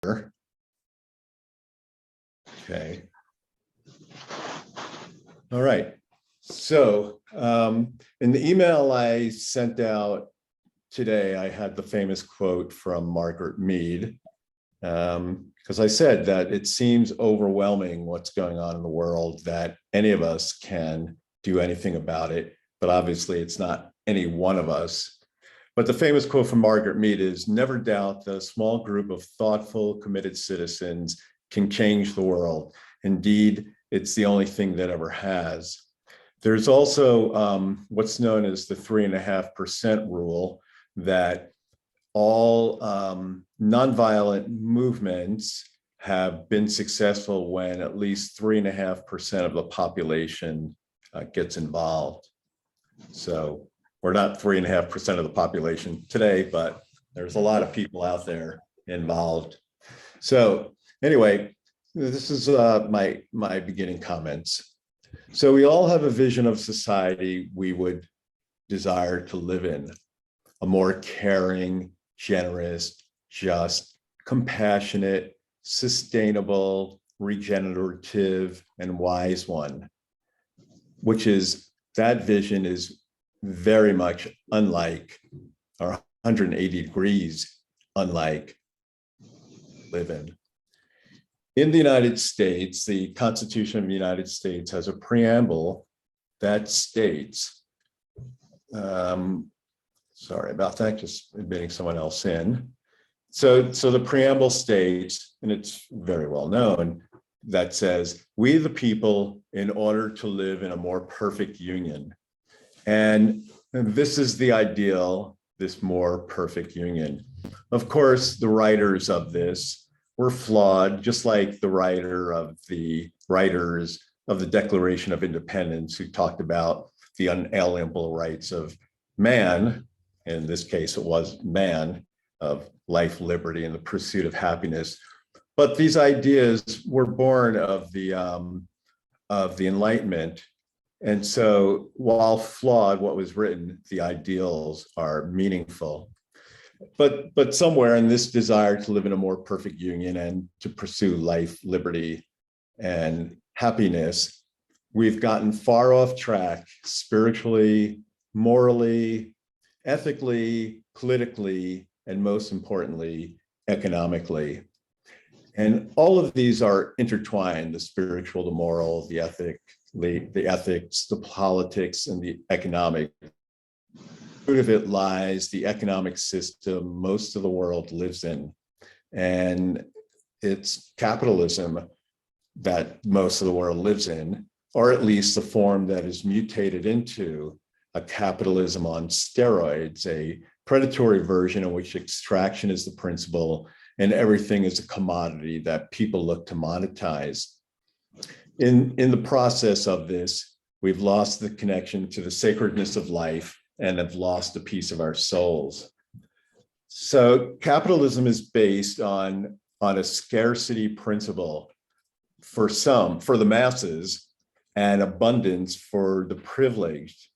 Okay. All right. So in the email I sent out today, I had the famous quote from Margaret Mead, because I said that it seems overwhelming what's going on in the world, that any of us can do anything about it, but obviously it's not any one of us. But the famous quote from Margaret Mead is, "Never doubt that a small group of thoughtful, committed citizens can change the world. Indeed, it's the only thing that ever has." There's also what's known as the 3.5% rule, that all nonviolent movements have been successful when at least 3.5% of the population gets involved. So we're not 3.5% of the population today, but there's a lot of people out there involved. So anyway, this is my beginning comments. So we all have a vision of society we would desire to live in: a more caring, generous, just, compassionate, sustainable, regenerative, and wise one, which is, that vision is very much unlike, or 180 degrees unlike, live in. In the United States, the Constitution of the United States has a preamble that states, sorry about that, just admitting someone else in. So the preamble states, and it's very well known, that says, "We the people, in order to live in a more perfect union." And this is the ideal, this more perfect union. Of course, the writers of this were flawed, just like the writers of the Declaration of Independence, who talked about the unalienable rights of man. In this case, it was man, of life, liberty, and the pursuit of happiness. But these ideas were born of the Enlightenment. And so while flawed, what was written, the ideals are meaningful. But somewhere in this desire to live in a more perfect union and to pursue life, liberty, and happiness, we've gotten far off track spiritually, morally, ethically, politically, and most importantly, economically. And all of these are intertwined: the spiritual, the moral, the ethics, the politics, and the economic. The root of it lies the economic system most of the world lives in. And it's capitalism that most of the world lives in, or at least the form that is mutated into a capitalism on steroids, a predatory version in which extraction is the principle and everything is a commodity that people look to monetize. In the process of this, we've lost the connection to the sacredness of life and have lost a piece of our souls. So capitalism is based on a scarcity principle for the masses, and abundance for the privileged.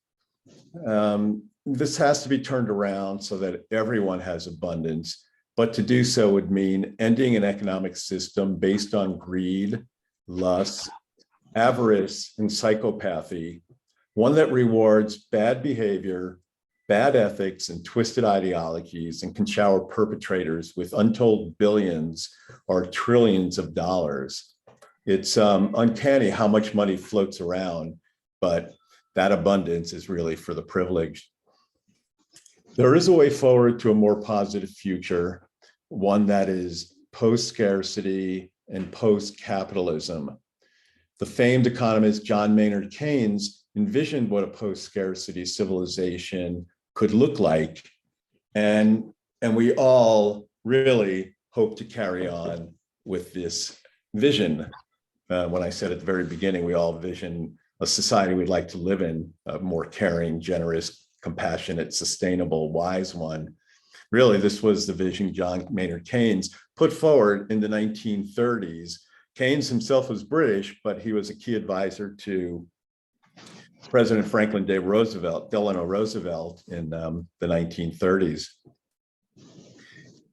This has to be turned around so that everyone has abundance, but to do so would mean ending an economic system based on greed, lust, avarice, and psychopathy, one that rewards bad behavior, bad ethics, and twisted ideologies, and can shower perpetrators with untold billions or trillions of dollars. It's uncanny how much money floats around, but that abundance is really for the privileged. There is a way forward to a more positive future, one that is post-scarcity and post-capitalism. The famed economist John Maynard Keynes envisioned what a post-scarcity civilization could look like, and we all really hope to carry on with this vision. When I said at the very beginning, we all vision a society we'd like to live in, a more caring, generous, compassionate, sustainable, wise one. Really, this was the vision John Maynard Keynes put forward in the 1930s. Keynes himself was British, but he was a key advisor to President Franklin Delano Roosevelt in the 1930s.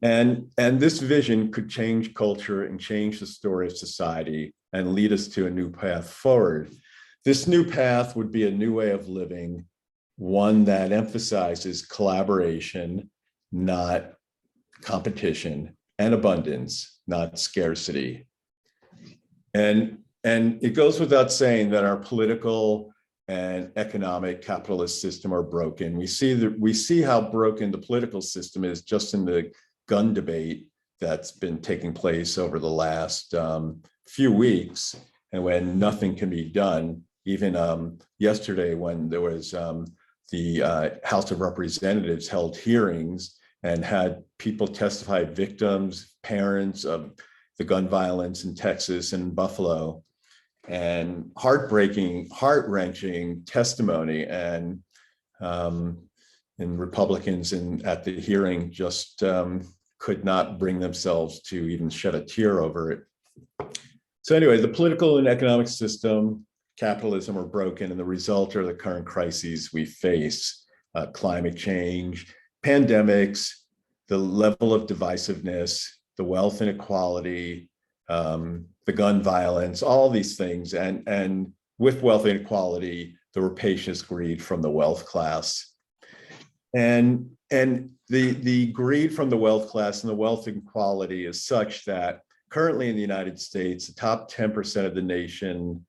And this vision could change culture and change the story of society and lead us to a new path forward. This new path would be a new way of living, one that emphasizes collaboration, not competition, and abundance, not scarcity. And it goes without saying that our political and economic capitalist system are broken. We see how broken the political system is just in the gun debate that's been taking place over the last few weeks, and when nothing can be done. Even yesterday, when there was the House of Representatives held hearings and had people testify, victims, parents of the gun violence in Texas and Buffalo, and heart-wrenching testimony. And Republicans at the hearing just could not bring themselves to even shed a tear over it. So anyway, the political and economic system, capitalism, are broken, and the result are the current crises we face: climate change, pandemics, the level of divisiveness, the wealth inequality, the gun violence, all these things. And with wealth inequality, the rapacious greed from the wealth class. And the greed from the wealth class and the wealth inequality is such that currently in the United States, the top 10% of the nation,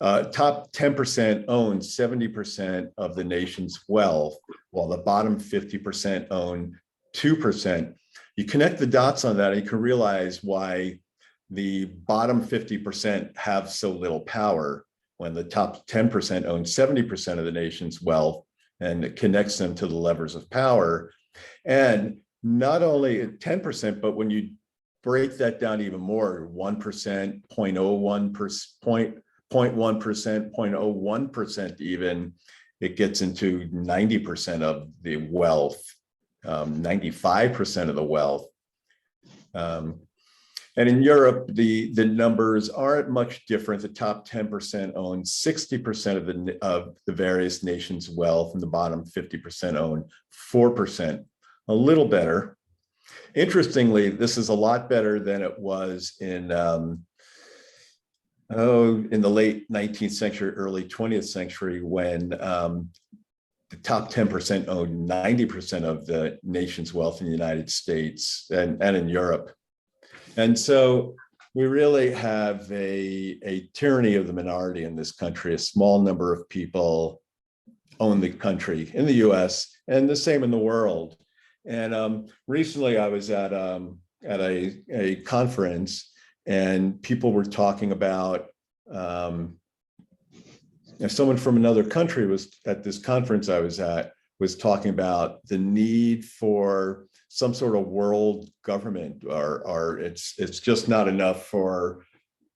top 10% own 70% of the nation's wealth, while the bottom 50% own 2%. You connect the dots on that, and you can realize why the bottom 50% have so little power when the top 10% own 70% of the nation's wealth, and it connects them to the levers of power. And not only 10%, but when you break that down even more, 1%, 0.01%, 0.1%, even, it gets into 90% of the wealth, 95% of the wealth. And in Europe, the numbers aren't much different. The top 10% own 60% of the various nations' wealth, and the bottom 50% own 4%. A little better. Interestingly, this is a lot better than it was in the late 19th century, early 20th century, when the top 10% owned 90% of the nation's wealth in the United States and in Europe. And so we really have a tyranny of the minority in this country. A small number of people own the country in the US, and the same in the world. And recently I was at a conference, and people were talking about, someone from another country was at this conference I was at, was talking about the need for some sort of world government, or it's just not enough for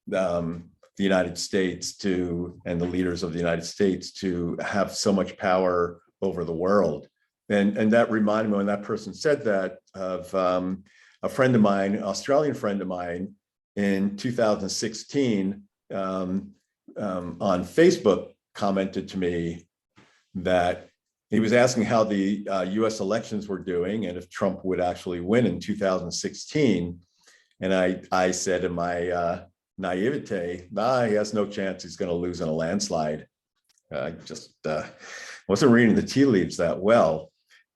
the United States and the leaders of the United States to have so much power over the world. And that reminded me, when that person said that, of a friend of mine, an Australian friend of mine, in 2016 on Facebook, commented to me that he was asking how the US elections were doing and if Trump would actually win in 2016. And I said in my naivete, he has no chance, he's going to lose in a landslide. I just wasn't reading the tea leaves that well.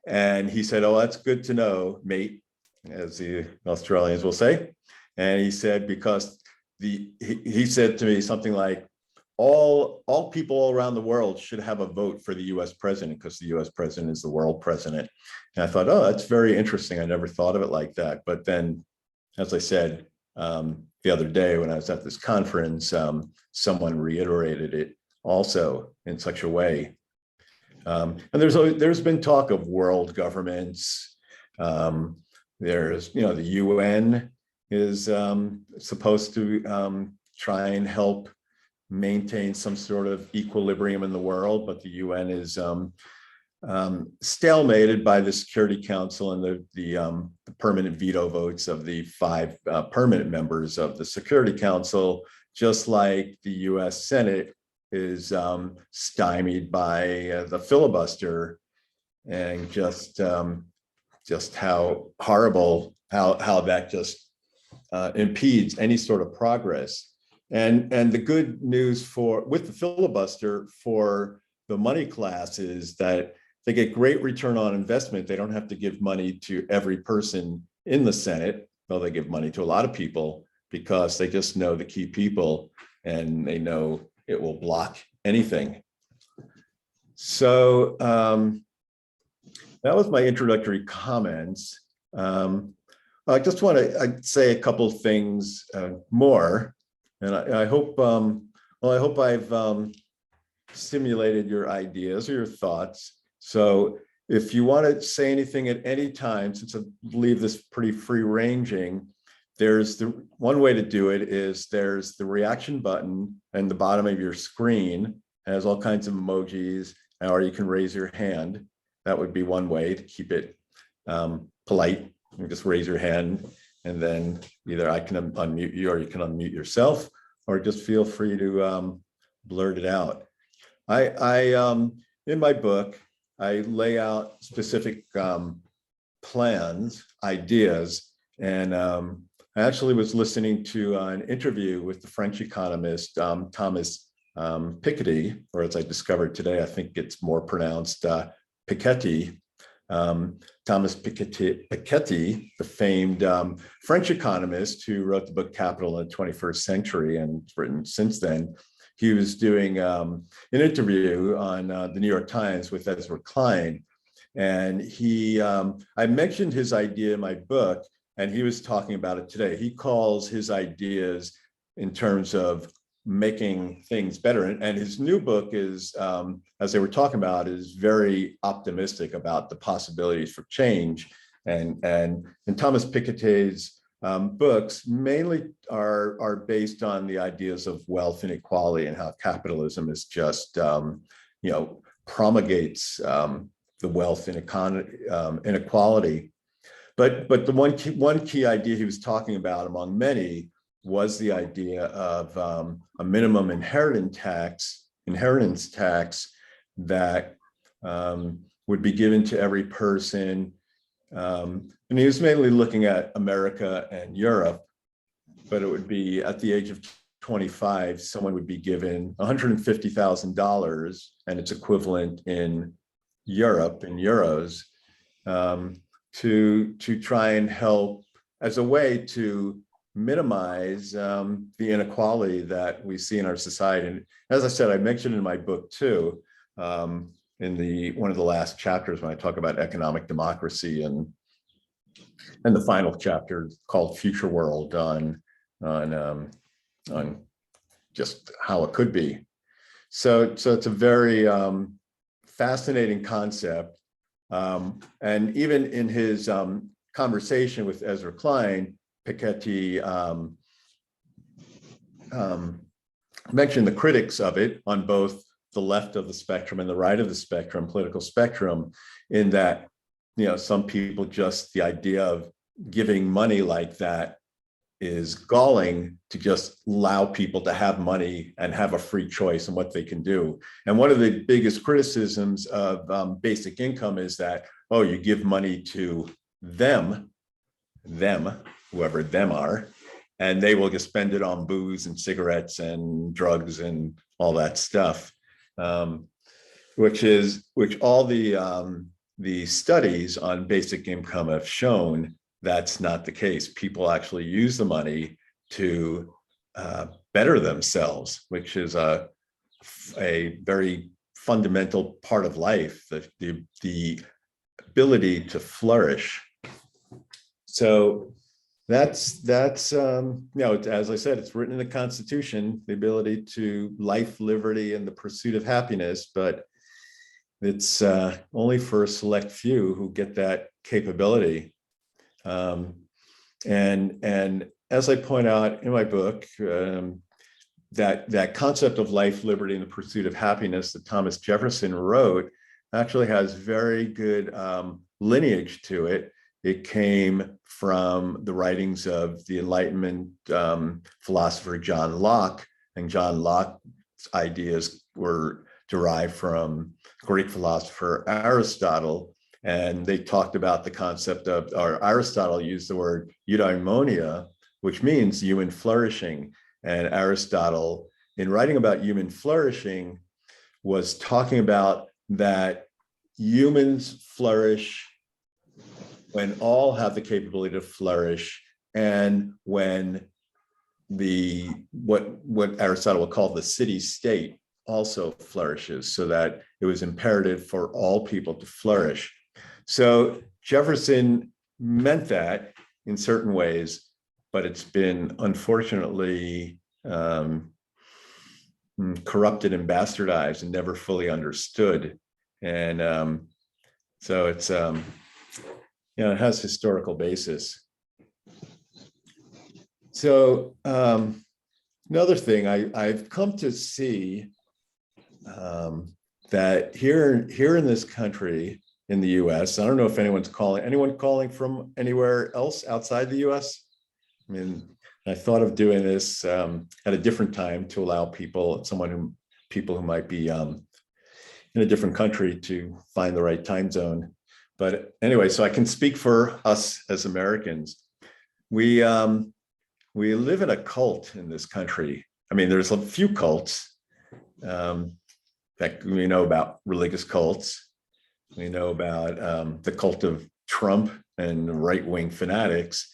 And he said, "Oh, that's good to know, mate," as the Australians will say. And he said, because he said to me something like, all people all around the world should have a vote for the US president, because the US president is the world president. And I thought, oh, that's very interesting. I never thought of it like that. But then, as I said, the other day when I was at this conference, someone reiterated it also in such a way. And there's been talk of world governments. There's, the UN is supposed to try and help maintain some sort of equilibrium in the world, but the UN is stalemated by the Security Council and the permanent veto votes of the 5 permanent members of the Security Council, just like the US Senate is stymied by the filibuster. And just how horrible how that just impedes any sort of progress. And the good news with the filibuster for the money class is that they get great return on investment. They don't have to give money to every person in the Senate, though they give money to a lot of people, because they just know the key people and they know it will block anything. So that was my introductory comments. I just want to say a couple things more, and I hope I hope I've stimulated your ideas or your thoughts. So if you want to say anything at any time, since I believe this pretty free ranging, there's one way to do it is there's the reaction button and the bottom of your screen has all kinds of emojis, or you can raise your hand. That would be one way to keep it polite. You just raise your hand, and then either I can unmute you or you can unmute yourself, or just feel free to blurt it out. In my book, I lay out specific plans, ideas, and I actually was listening to an interview with the French economist Thomas Piketty, or as I discovered today, I think it's more pronounced Piketty. Thomas Piketty, the famed French economist who wrote the book Capital in the 21st Century and written since then. He was doing an interview on the New York Times with Ezra Klein. And I mentioned his idea in my book, and he was talking about it today. He calls his ideas in terms of making things better. And his new book is, as they were talking about, is very optimistic about the possibilities for change. And Thomas Piketty's books mainly are based on the ideas of wealth inequality and how capitalism is just, promulgates the wealth inequality. But the one key idea he was talking about among many was the idea of a minimum inheritance tax that would be given to every person. And he was mainly looking at America and Europe, but it would be at the age of 25, someone would be given $150,000, and it's equivalent in Europe, in euros, to try and help as a way to minimize the inequality that we see in our society. And as I said, I mentioned in my book too, in one of the last chapters when I talk about economic democracy, and the final chapter called Future World on just how it could be. So it's a very fascinating concept. And even in his conversation with Ezra Klein, Piketty mentioned the critics of it on both the left of the spectrum and the right of the spectrum, political spectrum, in that, some people just, the idea of giving money like that is galling to just allow people to have money and have a free choice in what they can do. And one of the biggest criticisms of basic income is that, oh, you give money to them, whoever them are, and they will just spend it on booze and cigarettes and drugs and all that stuff, which all the studies on basic income have shown that's not the case. People actually use the money to better themselves, which is a very fundamental part of life, the ability to flourish. So that's as I said, it's written in the Constitution, the ability to life, liberty, and the pursuit of happiness, but it's only for a select few who get that capability. And as I point out in my book, that concept of life, liberty, and the pursuit of happiness that Thomas Jefferson wrote actually has very good lineage to it. It came from the writings of the Enlightenment philosopher John Locke, and John Locke's ideas were derived from Greek philosopher Aristotle. And they talked about the concept of, or Aristotle used the word eudaimonia, which means human flourishing. And Aristotle, in writing about human flourishing, was talking about that humans flourish when all have the capability to flourish, and when what Aristotle would call the city state also flourishes, so that it was imperative for all people to flourish. So Jefferson meant that in certain ways, but it's been unfortunately corrupted and bastardized and never fully understood. And so it's, it has historical basis. So another thing I've come to see that here in this country, in the US, I don't know if anyone calling from anywhere else outside the US? I mean, I thought of doing this at a different time to allow people who might be in a different country to find the right time zone. But anyway, so I can speak for us as Americans. We live in a cult in this country. I mean, there's a few cults that we know about: religious cults. We know about the cult of Trump and right-wing fanatics,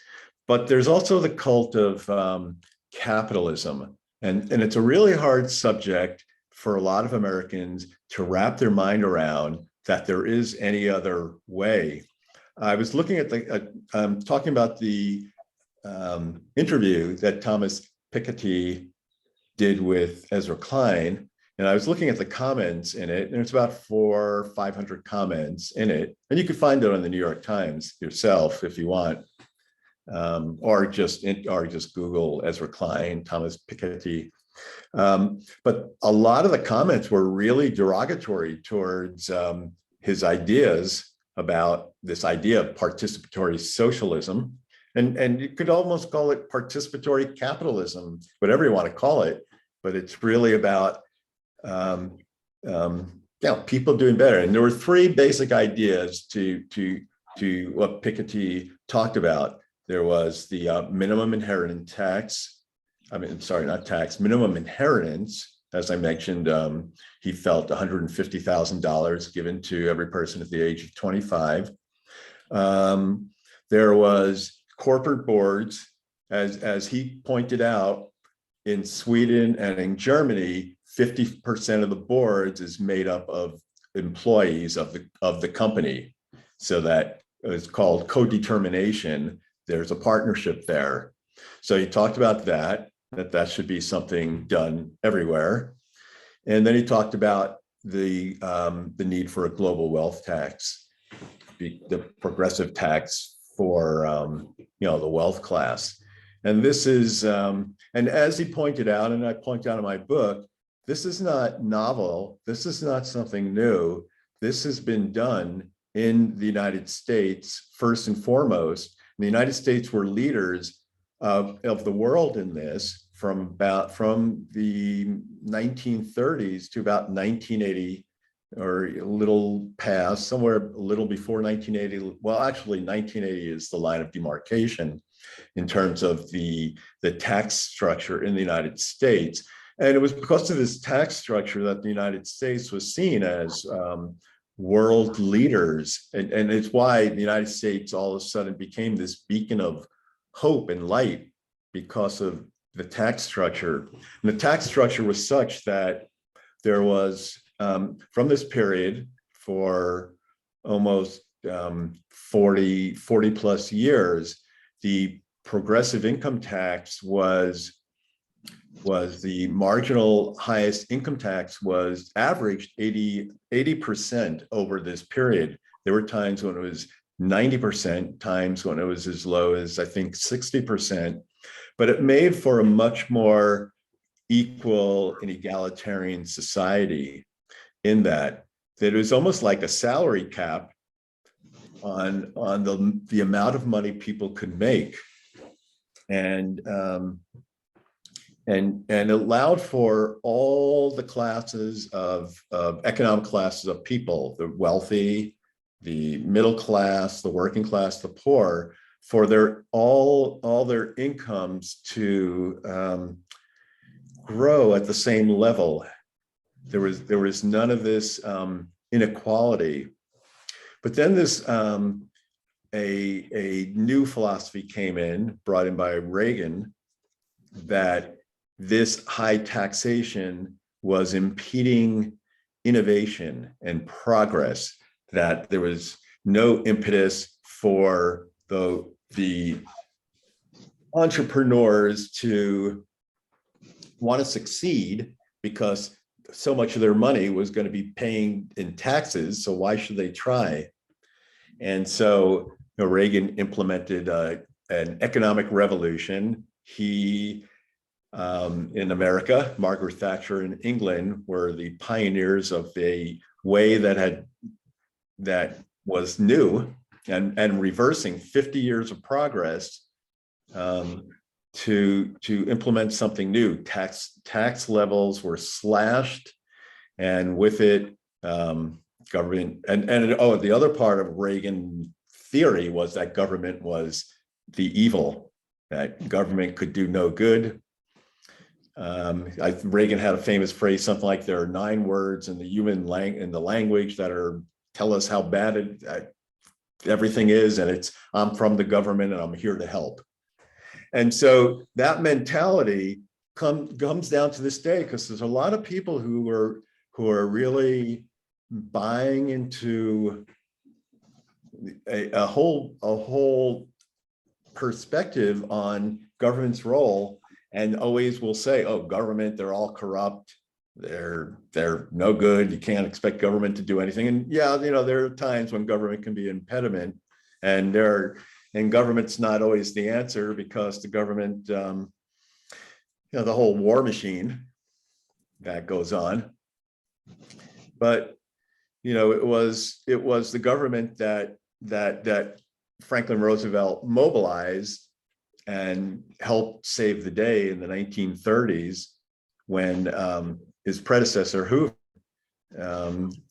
but there's also the cult of capitalism. And it's a really hard subject for a lot of Americans to wrap their mind around, that there is any other way. I was looking at talking about the interview that Thomas Piketty did with Ezra Klein, and I was looking at the comments in it, and it's about 400 or 500 comments in it, and you can find it on the New York Times yourself if you want, or just Google Ezra Klein, Thomas Piketty. But a lot of the comments were really derogatory towards his ideas about this idea of participatory socialism. And you could almost call it participatory capitalism, whatever you want to call it, but it's really about people doing better. And there were three basic ideas to what Piketty talked about. There was the minimum inheritance tax. Minimum inheritance. As I mentioned, he felt $150,000 given to every person at the age of 25. There was corporate boards, as he pointed out, in Sweden and in Germany, 50% of the boards is made up of employees of the company. So that it's called co-determination. There's a partnership there. So he talked about that should be something done everywhere. And then he talked about the need for a global wealth tax, the progressive tax for the wealth class. And this is, and as he pointed out, and I point out in my book, this is not novel. This is not something new. This has been done in the United States first and foremost. The United States were leaders of the world in this from the 1930s to about 1980, or a little past, somewhere a little before 1980. Well, actually 1980 is the line of demarcation in terms of the tax structure in the United States. And it was because of this tax structure that the United States was seen as world leaders. And it's why the United States all of a sudden became this beacon of hope and light, because of the tax structure. And the tax structure was such that there was, from this period for almost 40 plus years, the progressive income tax was the marginal highest income tax was averaged 80% over this period. There were times when it was 90%, times when it was as low as, I think, 60%, but it made for a much more equal and egalitarian society in that it was almost like a salary cap on the amount of money people could make. And allowed for all the classes of economic classes of people, the wealthy, the middle class, the working class, the poor, for their all their incomes to grow at the same level. There was none of this inequality. But then this a new philosophy came in, brought in by Reagan, that this high taxation was impeding innovation and progress, that there was no impetus for the entrepreneurs to want to succeed because so much of their money was going to be paying in taxes. So why should they try? And so Reagan implemented an economic revolution. He, in America, Margaret Thatcher in England were the pioneers of a way that was new and reversing 50 years of progress to implement something new. Tax levels were slashed, and with it, government the other part of Reagan theory was that government was the evil, that government could do no good. Reagan had a famous phrase, something like, there are 9 words in the language that tell us how bad everything is, and it's, I'm from the government and I'm here to help. And so that mentality comes down to this day, because there's a lot of people who are really buying into a whole perspective on government's role, and always will say, oh, government, they're all corrupt, they're no good, you can't expect government to do anything. And yeah, there are times when government can be an impediment, and government's not always the answer, because the government, the whole war machine that goes on. But it was the government that Franklin Roosevelt mobilized and helped save the day in the 1930s, when his predecessor, Hoover,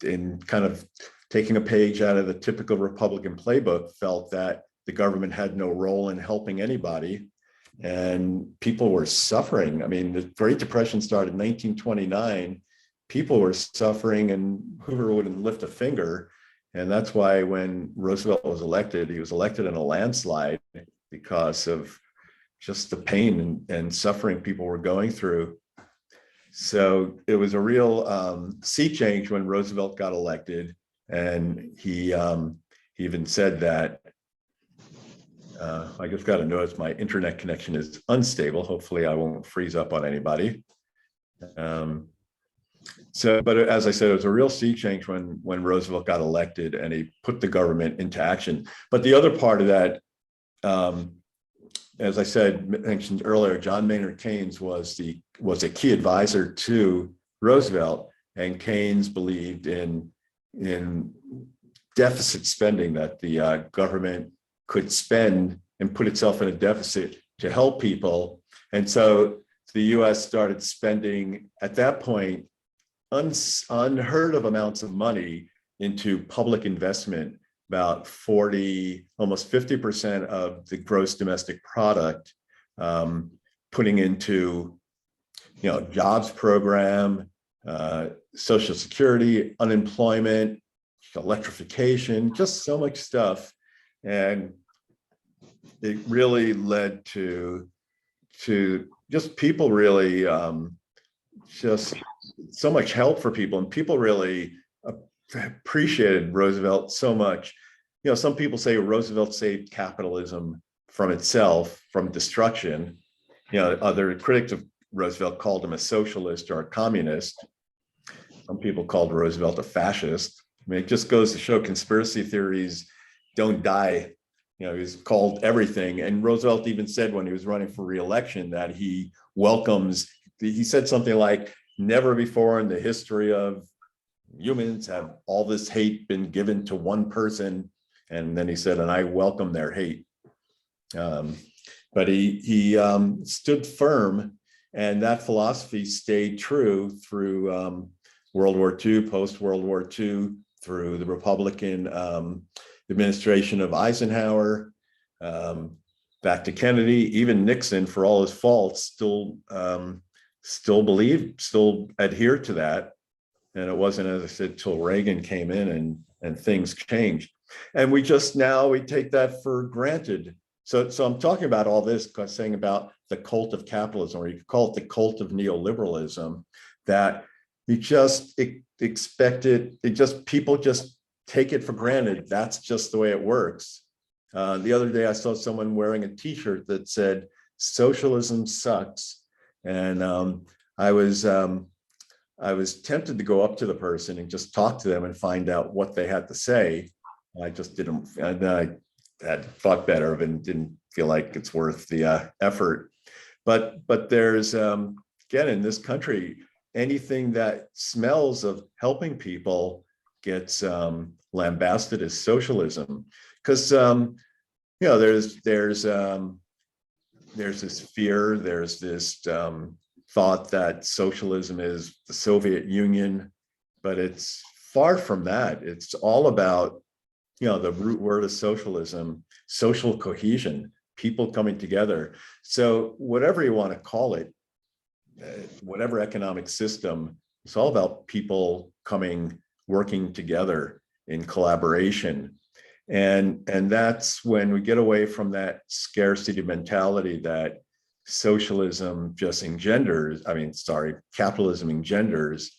in kind of taking a page out of the typical Republican playbook, felt that the government had no role in helping anybody, and people were suffering. I mean, the Great Depression started in 1929. People were suffering, and Hoover wouldn't lift a finger. And that's why when Roosevelt was elected, he was elected in a landslide, because of just the pain and suffering people were going through. So it was a real sea change when Roosevelt got elected. And he even said that, I just got to notice my internet connection is unstable. Hopefully I won't freeze up on anybody. But as I said, it was a real sea change when Roosevelt got elected, and he put the government into action. But the other part of that, as I mentioned earlier, John Maynard Keynes was a key advisor to Roosevelt, and Keynes believed in deficit spending, that the government could spend and put itself in a deficit to help people. And so the US started spending, at that point, unheard of amounts of money into public investment, about 40, almost 50% of the gross domestic product, putting into, jobs program, Social Security, unemployment, electrification, just so much stuff. And it really led to just people really just so much help for people, and people really appreciated Roosevelt so much. Some people say Roosevelt saved capitalism from itself, from destruction. Other critics of Roosevelt called him a socialist or a communist. Some people called Roosevelt a fascist. I mean, it just goes to show conspiracy theories don't die. He's called everything. And Roosevelt even said when he was running for re-election that he said something like, never before in the history of humans have all this hate been given to one person. And then he said, and I welcome their hate. But he stood firm, and that philosophy stayed true through World War II, post-World War II, through the Republican administration of Eisenhower, back to Kennedy, even Nixon, for all his faults, still adhered to that. And it wasn't, as I said, till Reagan came in and things changed. And we take that for granted. So I'm talking about all this because saying about the cult of capitalism, or you could call it the cult of neoliberalism, that you just expect it, people just take it for granted. That's just the way it works. The other day I saw someone wearing a t-shirt that said, "Socialism sucks." And I was tempted to go up to the person and just talk to them and find out what they had to say. I just didn't, and I had thought better of it and didn't feel like it's worth the effort. But there's, again, in this country, anything that smells of helping people gets lambasted as socialism. Because there's this fear, there's this thought that socialism is the Soviet Union, but it's far from that. It's all about, the root word of socialism, social cohesion, people coming together. So whatever you want to call it, whatever economic system, it's all about people working together in collaboration. And that's when we get away from that scarcity mentality that socialism just engenders, capitalism engenders.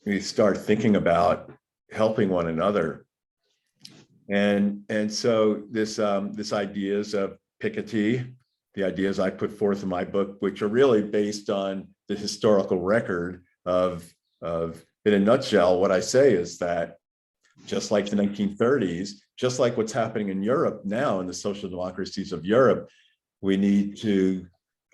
We start thinking about helping one another. And so this ideas of Piketty, the ideas I put forth in my book, which are really based on the historical record of in a nutshell, what I say is that just like the 1930s, just like what's happening in Europe now in the social democracies of Europe, we need to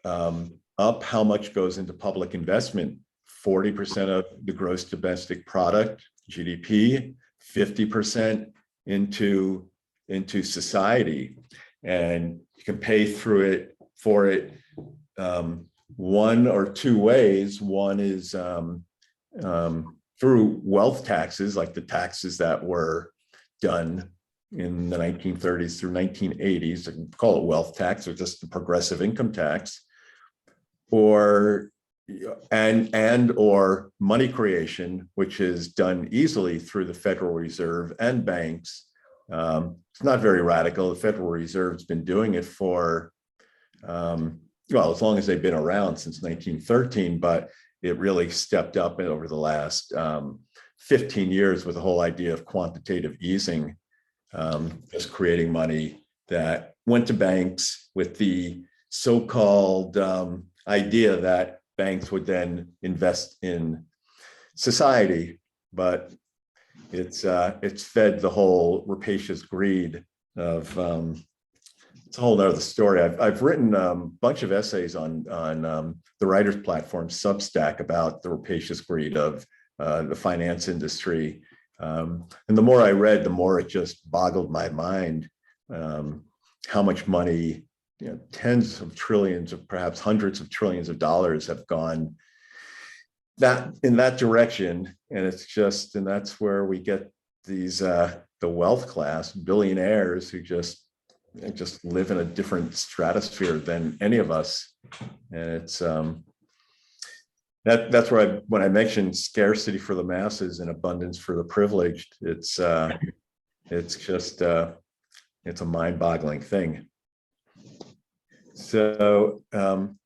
up how much goes into public investment. 40% of the gross domestic product, GDP, 50% into society. And you can pay for it one or two ways. One is through wealth taxes, like the taxes that were done in the 1930s through 1980s. I can call it wealth tax or just the progressive income tax, or money creation, which is done easily through the Federal Reserve and banks. It's not very radical. The Federal Reserve's been doing it for, as long as they've been around, since 1913, but it really stepped up over the last 15 years with the whole idea of quantitative easing, just creating money that went to banks with the so-called idea that banks would then invest in society, but it's fed the whole rapacious greed of. It's a whole nother story. I've written a bunch of essays on the writers' platform Substack about the rapacious greed of the finance industry, and the more I read, the more it just boggled my mind. How much money, tens of trillions, of perhaps hundreds of trillions of dollars have gone in that direction. And that's where we get these the wealth class billionaires who just live in a different stratosphere than any of us. And it's that's where when I mentioned scarcity for the masses and abundance for the privileged, it's just it's a mind-boggling thing. So and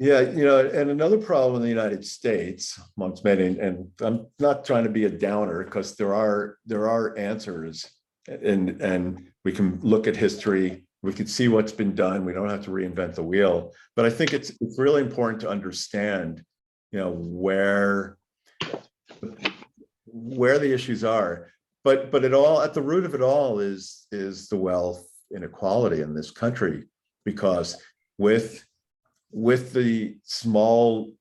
another problem in the United States, amongst many, and I'm not trying to be a downer, because there are answers, and we can look at history, we can see what's been done. We don't have to reinvent the wheel. But I think it's really important to understand, where the issues are. But it all, at the root of it all is the wealth inequality in this country, because with the small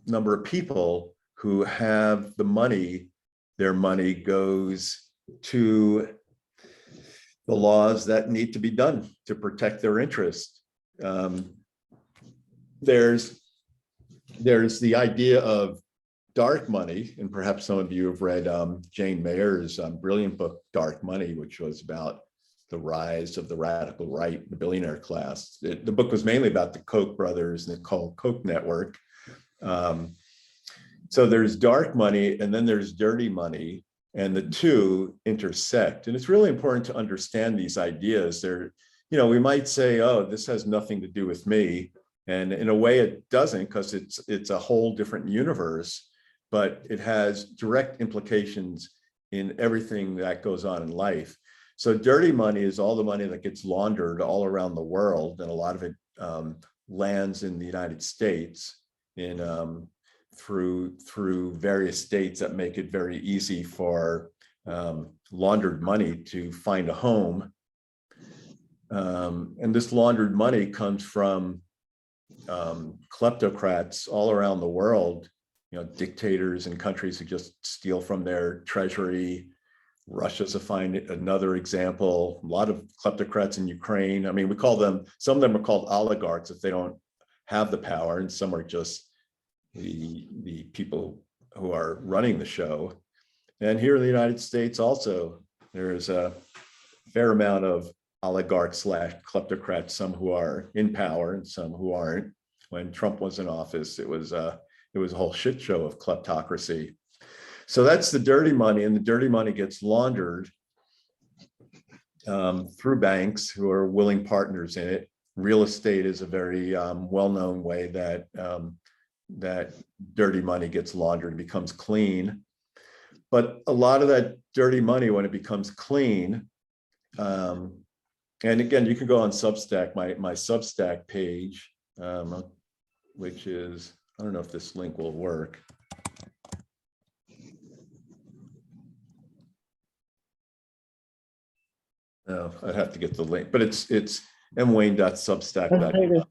number of people who have the money, their money goes to the laws that need to be done to protect their interest. There's the idea of dark money, and perhaps some of you have read Jane Mayer's brilliant book, Dark Money, which was about the rise of the radical right, the billionaire class. The book was mainly about the Koch brothers and the Koch network. Um, so there's dark money and then there's dirty money, and the two intersect. And it's really important to understand these ideas. They're, we might say, oh, this has nothing to do with me. And in a way it doesn't, because it's a whole different universe, but it has direct implications in everything that goes on in life. So dirty money is all the money that gets laundered all around the world, and a lot of it lands in the United States through various states that make it very easy for laundered money to find a home. And this laundered money comes from kleptocrats all around the world, dictators and countries who just steal from their treasury. Russia's another example. A lot of kleptocrats in Ukraine. I mean, we call them, some of them are called oligarchs if they don't have the power, and some are just the people who are running the show. And here in the United States also, there's a fair amount of oligarchs slash kleptocrats, some who are in power and some who aren't. When Trump was in office, it was a whole shit show of kleptocracy. So that's the dirty money, and the dirty money gets laundered through banks who are willing partners in it. Real estate is a very well-known way that that dirty money gets laundered and becomes clean. But a lot of that dirty money, when it becomes clean, and again, you can go on Substack, my Substack page, which is, I don't know if this link will work. No, I'd have to get the link, but it's mwayne.substack.com.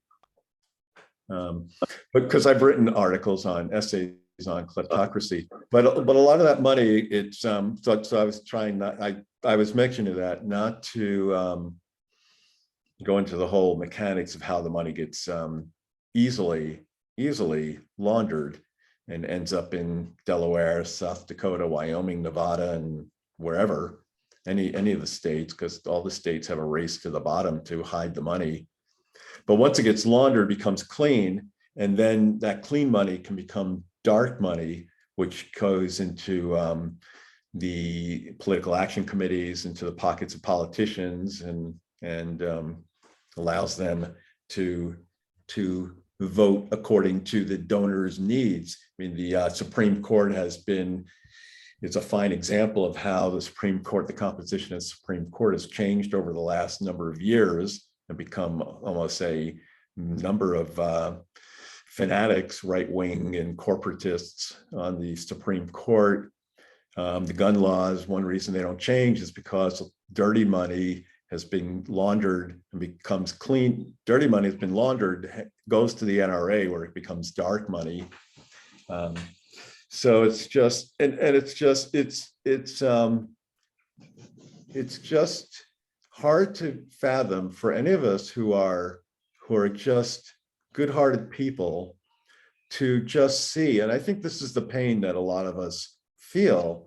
Because I've written articles on essays on kleptocracy, but a lot of that money, it's so I was trying not, I was mentioning that not to go into the whole mechanics of how the money gets easily laundered and ends up in Delaware, South Dakota, Wyoming, Nevada, and wherever, any of the states, because all the states have a race to the bottom to hide the money. But once it gets laundered, it becomes clean, and then that clean money can become dark money, which goes into the political action committees, into the pockets of politicians, and allows them to vote according to the donor's needs. I mean, the Supreme Court it's a fine example of how the Supreme Court, the composition of the Supreme Court has changed over the last number of years and become almost a number of fanatics, right-wing and corporatists on the Supreme Court. The gun laws, one reason they don't change is because dirty money has been laundered and becomes clean. Dirty money has been laundered, goes to the NRA where it becomes dark money. So it's just, it's just hard to fathom for any of us who are just good-hearted people to just see. And I think this is the pain that a lot of us feel,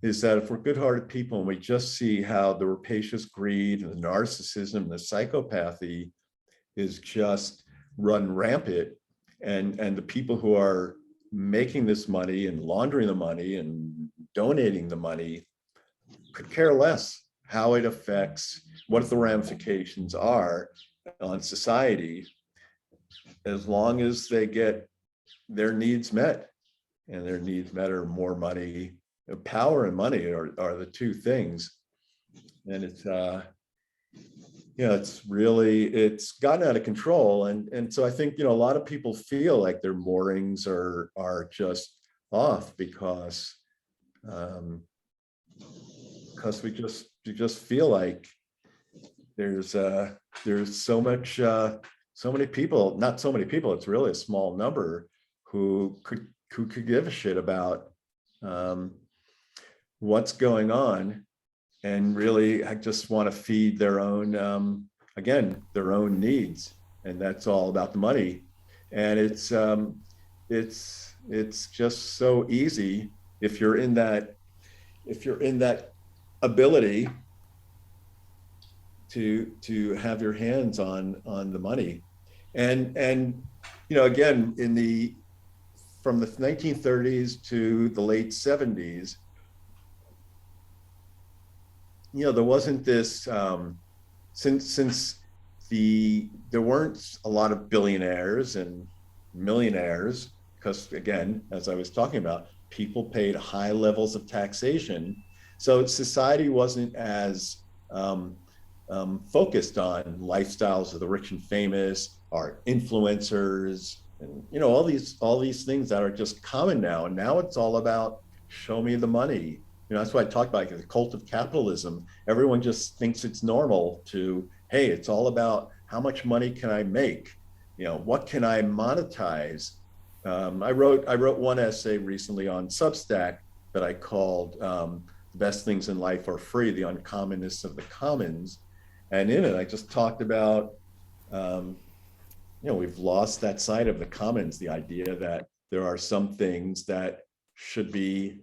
is that if we're good-hearted people and we just see how the rapacious greed and the narcissism and the psychopathy is just run rampant, and the people who are making this money and laundering the money and donating the money could care less how it affects, what the ramifications are on society, as long as they get their needs met. And their needs met are more money. Power and money are the two things. And it's it's gotten out of control. And so I think, a lot of people feel like their moorings are just off because we just feel like there's so many people, not so many people, it's really a small number who could give a shit about what's going on, and really I just want to feed their own, again, their own needs. And that's all about the money. And it's it's just so easy if you're in that ability to have your hands on the money. And again, from the 1930s to the late 70s, there wasn't this since there weren't a lot of billionaires and millionaires, because again, as I was talking about, people paid high levels of taxation. So society wasn't as focused on lifestyles of the rich and famous, or influencers, and all these things that are just common now. And now it's all about show me the money. That's what I talked about, the cult of capitalism. Everyone just thinks it's normal to, hey, it's all about how much money can I make? What can I monetize? I wrote one essay recently on Substack that I called "The Best Things in Life Are Free: The Uncommonness of the Commons," and in it I just talked about we've lost that side of the commons, the idea that there are some things that should be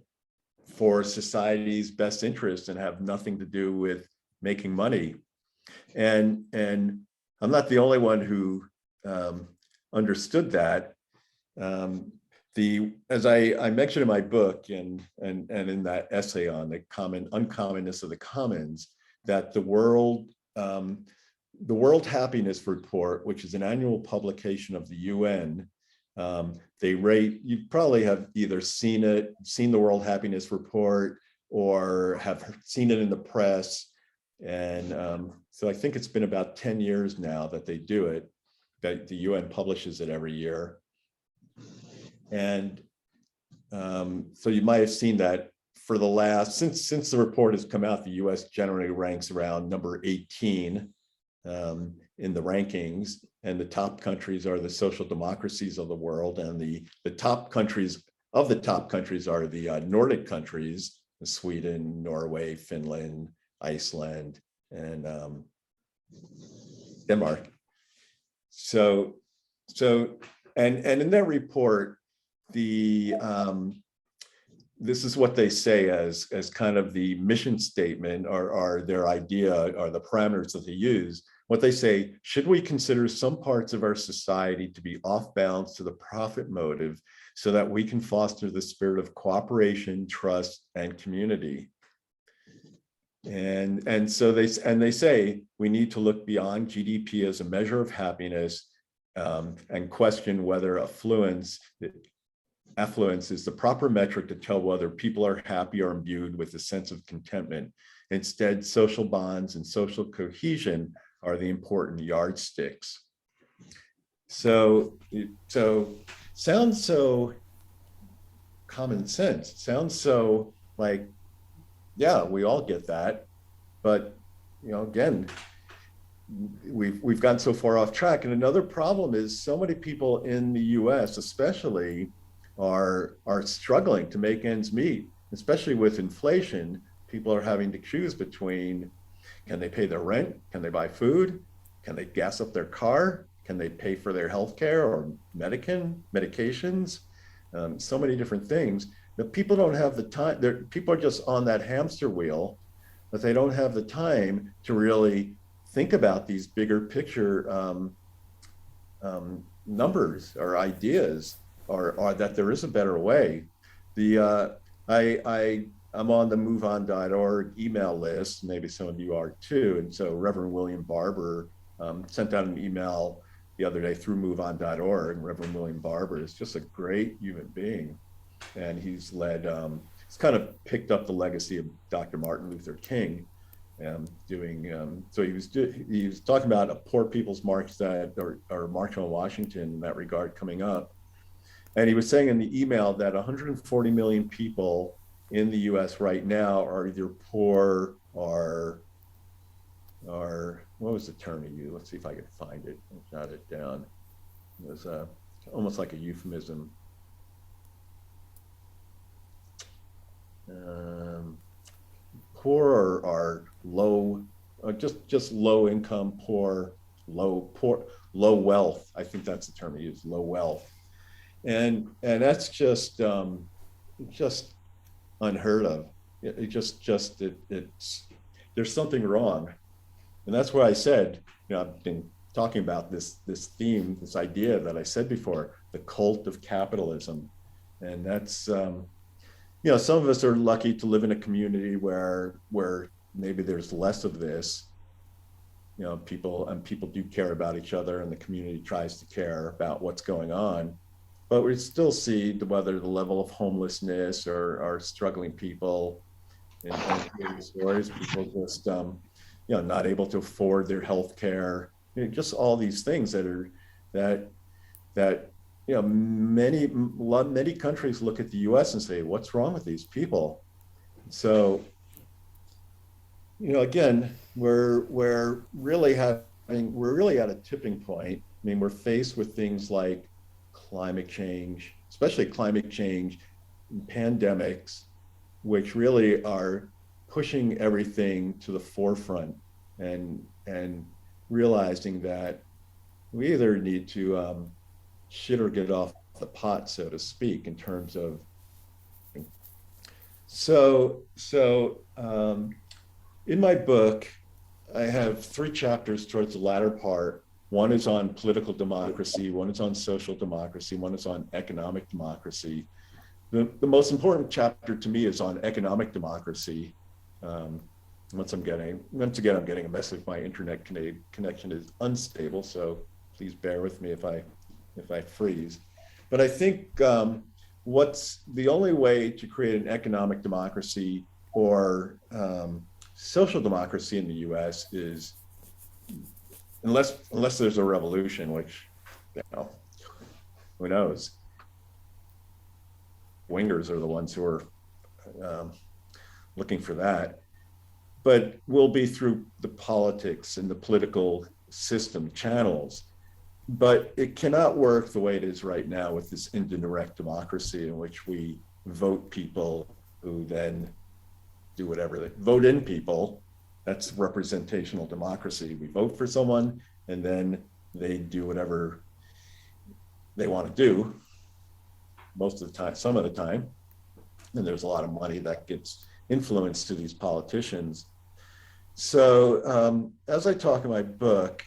for society's best interest and have nothing to do with making money. And I'm not the only one who understood that. As I mentioned in my book and in that essay on the uncommonness of the commons, that the World Happiness Report, which is an annual publication of the UN, they rate, you probably have either seen the World Happiness Report, or have seen it in the press. And so I think it's been about 10 years now that they do it, that the UN publishes it every year. And so you might have seen that for the last, since the report has come out, the US generally ranks around number 18 in the rankings, and the top countries are the social democracies of the world, and the top countries of the top countries are the Nordic countries, Sweden, Norway, Finland, Iceland, and Denmark. So and in that report, this is what they say as kind of the mission statement, or their idea, or the parameters that they use. What they say: should we consider some parts of our society to be off balance to the profit motive, so that we can foster the spirit of cooperation, trust, and community? And so they say we need to look beyond GDP as a measure of happiness, and question whether affluence is the proper metric to tell whether people are happy or imbued with a sense of contentment. Instead, social bonds and social cohesion are the important yardsticks. So sounds so common sense. Sounds so like, yeah, we all get that. But again, we've gotten so far off track. And another problem is so many people in the US especially are struggling to make ends meet, especially with inflation. People are having to choose between, can they pay their rent? Can they buy food? Can they gas up their car? Can they pay for their healthcare or medications? So many different things that people don't have the time. People are just on that hamster wheel, but they don't have the time to really think about these bigger picture numbers or ideas, or that there is a better way. I'm on the moveon.org email list. Maybe some of you are too. And so Reverend William Barber sent out an email the other day through moveon.org. Reverend William Barber is just a great human being. And he's kind of picked up the legacy of Dr. Martin Luther King, so he was talking about a Poor People's March or March on Washington in that regard coming up. And he was saying in the email that 140 million people in the US right now are either poor or what was the term he used? Let's see if I can find it and jot it down. It was almost like a euphemism. Poor or low, just low income, poor, low wealth. I think that's the term he used, low wealth. and that's just unheard of. It's there's something wrong, and that's why I said, I've been talking about this theme, this idea that I said before, the cult of capitalism, and that's some of us are lucky to live in a community where maybe there's less of this. People do care about each other, and the community tries to care about what's going on. But we still see whether the level of homelessness or struggling people and hearing stories, people just not able to afford their health care, just all these things that that many countries look at the US and say, what's wrong with these people? So again, we're really at a tipping point. I mean, we're faced with things like climate change, especially climate change and pandemics, which really are pushing everything to the forefront, and realizing that we either need to shit or get off the pot, so to speak, in terms of so in my book, I have 3 chapters towards the latter part. One is on political democracy, one is on social democracy, one is on economic democracy. The most important chapter to me is on economic democracy. Once again, I'm getting a message. My internet connection is unstable, so please bear with me if I freeze. But I think what's the only way to create an economic democracy or social democracy in the U.S. is, unless there's a revolution, which who knows. Wingers are the ones who are looking for that, but will be through the politics and the political system channels. But it cannot work the way it is right now with this indirect democracy, in which we vote people who then do whatever they vote in people. That's representational democracy. We vote for someone and then they do whatever they want to do most of the time, some of the time. And there's a lot of money that gets influenced to these politicians. So as I talk in my book,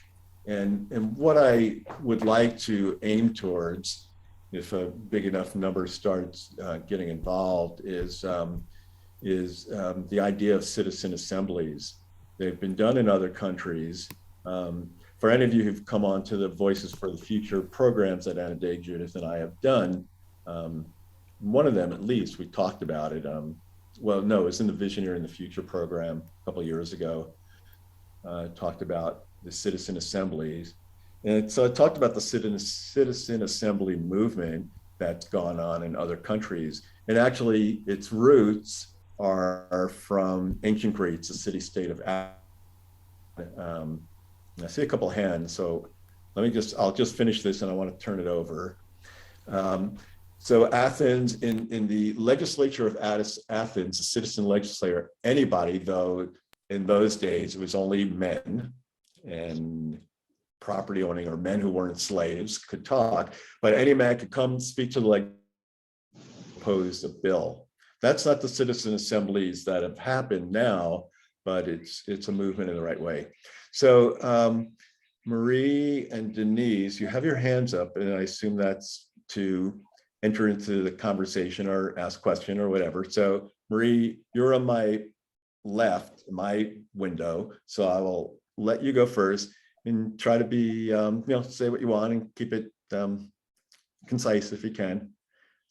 and what I would like to aim towards, if a big enough number starts getting involved, is the idea of citizen assemblies. They've been done in other countries. For any of you who've come on to the Voices for the Future programs that Anna Day, Judith, and I have done, one of them at least, we talked about it. Well, no, it was in the Visionary in the Future program a couple of years ago. Talked about the citizen assemblies. And so I talked about the citizen assembly movement that's gone on in other countries. And actually, its roots are from ancient Greece, the city-state of Athens. I see a couple of hands, so I'll just finish this and I want to turn it over. So Athens, in the legislature of Athens, the citizen legislator, anybody, though in those days it was only men and property owning or men who weren't slaves could talk, but any man could come speak to the legislature, propose a bill. That's not the citizen assemblies that have happened now, but it's a movement in the right way. So Marie and Denise, you have your hands up, and I assume that's to enter into the conversation or ask a question or whatever. So Marie, you're on my left, my window, so I will let you go first and try to be, say what you want and keep it concise if you can.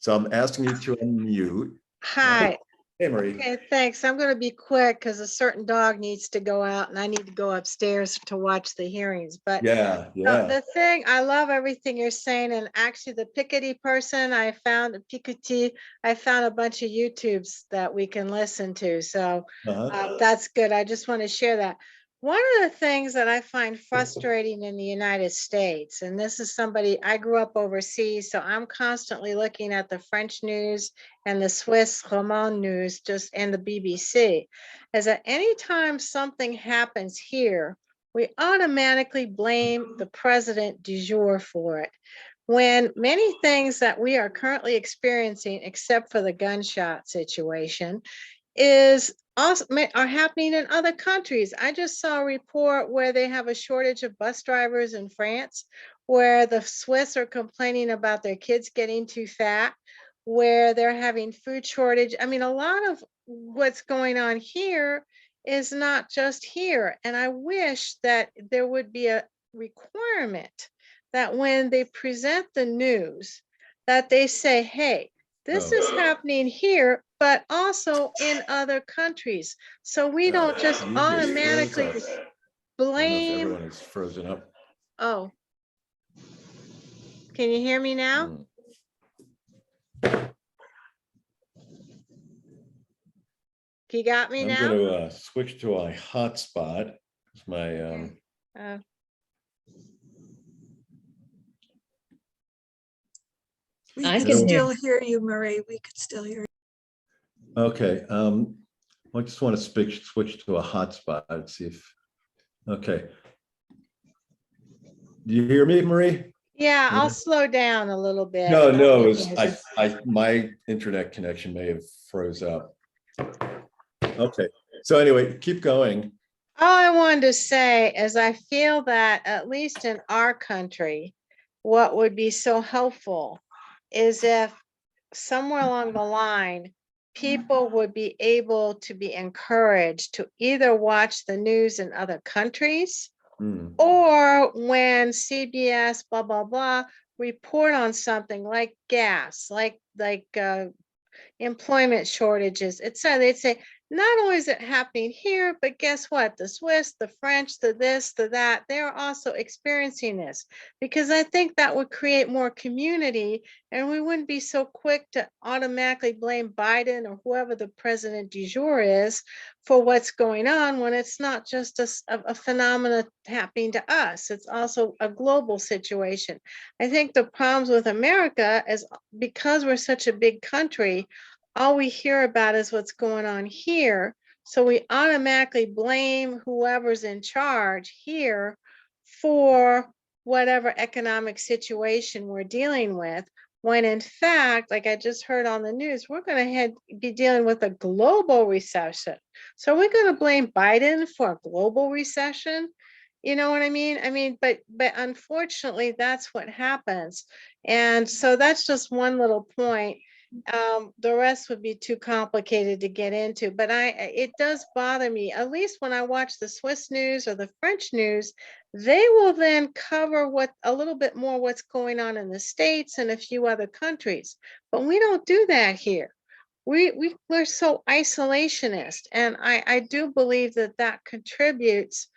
So I'm asking you to unmute. Hi. Hey, Marie. Okay, thanks. I'm going to be quick because a certain dog needs to go out and I need to go upstairs to watch the hearings. But yeah. The thing, I love everything you're saying. And actually the Piketty person I found, I found a bunch of YouTubes that we can listen to. So that's good. I just want to share that. One of the things that I find frustrating in the United States, and this is somebody, I grew up overseas, so I'm constantly looking at the French news and the Swiss Romand news, and the BBC, is that anytime something happens here, we automatically blame the president du jour for it. When many things that we are currently experiencing, except for the gunshot situation, is also are happening in other countries. I just saw a report where they have a shortage of bus drivers in France, where the Swiss are complaining about their kids getting too fat, where they're having food shortage. I mean, a lot of what's going on here is not just here. And I wish that there would be a requirement that when they present the news, that they say, hey, this is happening here, but also in other countries. So we don't just automatically blame. Everyone is frozen up. Oh, can you hear me now? You got me now? I'm going to switch to a hotspot. It's my we can still hear you, Marie. We could still hear you. Okay. I just want to switch to a hotspot and see if. Okay. Do you hear me, Marie? Yeah, I'll slow down a little bit. No, it was my internet connection may have froze up. Okay. So anyway, keep going. All I wanted to say is I feel that at least in our country, what would be so helpful is if somewhere along the line, people would be able to be encouraged to either watch the news in other countries or when CBS, blah, blah, blah, report on something like gas, like employment shortages, etc. They'd say, not only is it happening here, but guess what? The Swiss, the French, the this, the that, they're also experiencing this, because I think that would create more community and we wouldn't be so quick to automatically blame Biden or whoever the president du jour is for what's going on, when it's not just a phenomena happening to us. It's also a global situation. I think the problems with America is because we're such a big country, all we hear about is what's going on here. So we automatically blame whoever's in charge here for whatever economic situation we're dealing with, when in fact, like I just heard on the news, we're going to be dealing with a global recession. So we're going to blame Biden for a global recession. You know what I mean? But unfortunately, that's what happens. And so that's just one little point. The rest would be too complicated to get into, but it does bother me, at least when I watch the Swiss news or the French news, they will then cover a little bit more what's going on in the States and a few other countries. But we don't do that here. We're so isolationist. And I do believe that contributes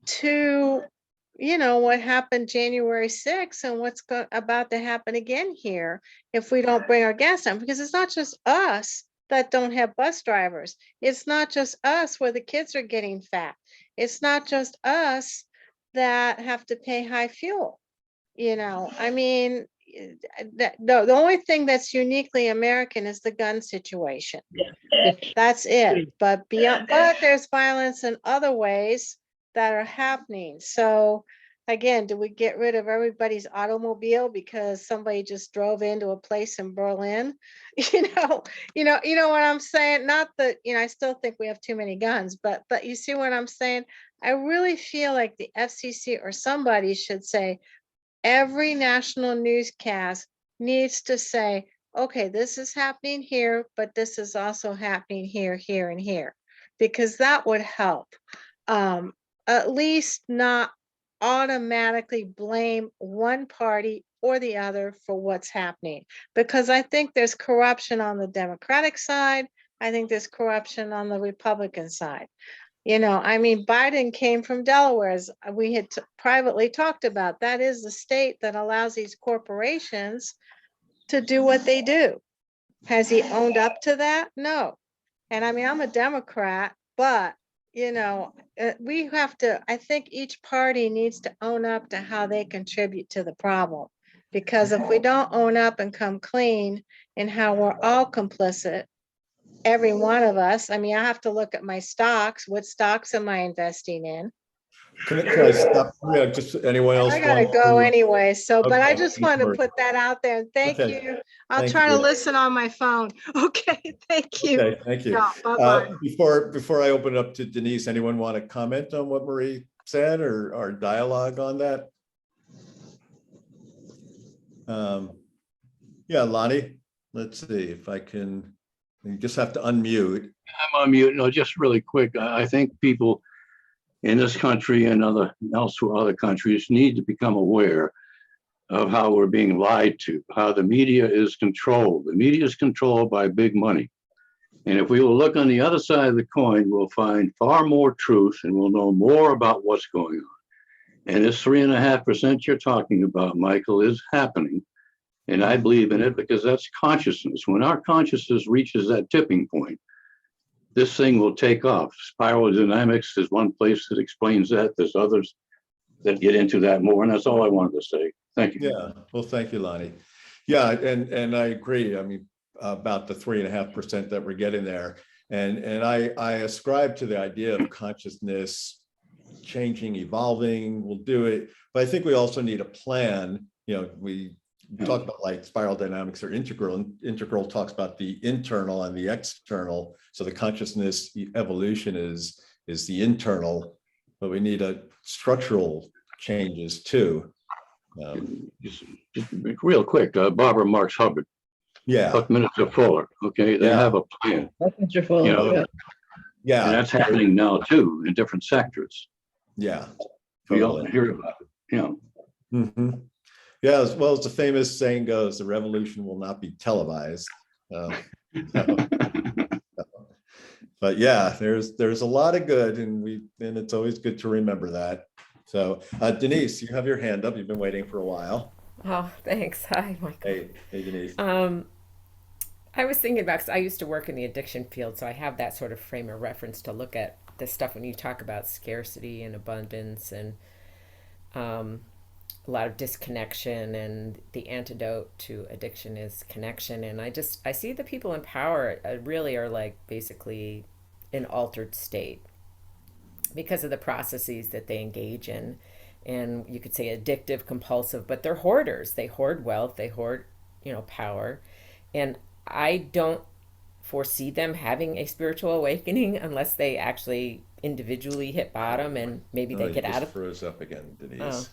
to what happened January 6th and what's about to happen again here if we don't bring our gas down, because it's not just us that don't have bus drivers. It's not just us where the kids are getting fat. It's not just us that have to pay high fuel. The only thing that's uniquely American is the gun situation. That's it. But there's violence in other ways that are happening. So again, do we get rid of everybody's automobile because somebody just drove into a place in Berlin? You know what I'm saying? Not that, I still think we have too many guns, but you see what I'm saying? I really feel like the FCC or somebody should say, every national newscast needs to say, okay, this is happening here, but this is also happening here, here, and here, because that would help. At least not automatically blame one party or the other for what's happening, because I think there's corruption on the Democratic side. I think there's corruption on the Republican side. Biden came from Delaware, as we had privately talked about. That is the state that allows these corporations to do what they do. Has he owned up to that? No. And I'm a Democrat, but we have to, I think each party needs to own up to how they contribute to the problem. Because if we don't own up and come clean in how we're all complicit, every one of us, I have to look at my stocks. What stocks am I investing in? Can I stop? Yeah, just anyone else I gotta want go to? anyway, so, but I Okay, just thanks, wanted to Marie. put that out there. And thank Okay, you. I'll thank try to you. listen on my phone. Okay, thank you. Okay, thank you. Yeah, bye-bye. Before I open it up to Denise, anyone want to comment on what Marie said or dialogue on that? Yeah, Lonnie, let's see if I can, you just have to unmute. I'm on mute. No, just really quick. I think people in this country and other countries need to become aware of how we're being lied to, how the media is controlled. The media is controlled by big money. And if we will look on the other side of the coin, we'll find far more truth and we'll know more about what's going on. And this 3.5% you're talking about, Michael, is happening. And I believe in it because that's consciousness. When our consciousness reaches that tipping point, this thing will take off. Spiral dynamics is one place that explains that. There's others that get into that more. And that's all I wanted to say. Thank you. Yeah, well, thank you, Lonnie. Yeah, and I agree. I mean, about the 3.5% that we're getting there. And I ascribe to the idea of consciousness changing, evolving, we'll do it. But I think we also need a plan. You know, we talk about like spiral dynamics or integral, and integral talks about the internal and the external. So the consciousness evolution is the internal, but we need a structural changes too. Just real quick, Barbara Marx Hubbard. Yeah. Buckminster Fuller. Okay, they have a plan. Buckminster Fuller. You know, yeah, and that's happening now too in different sectors. Yeah, we all hear about it. You know. Yeah, as well as the famous saying goes, the revolution will not be televised. But yeah, there's a lot of good, and it's always good to remember that. So Denise, you have your hand up. You've been waiting for a while. Oh, thanks. Hi, Michael. Hey, Denise. I was thinking about, because I used to work in the addiction field, so I have that sort of frame of reference to look at this stuff when you talk about scarcity and abundance and a lot of disconnection, and the antidote to addiction is connection. And I see the people in power really are like basically in altered state because of the processes that they engage in. And you could say addictive, compulsive, but they're hoarders. They hoard wealth, they hoard, power. And I don't foresee them having a spiritual awakening unless they actually individually hit bottom and maybe they get out of. Froze up again, Denise.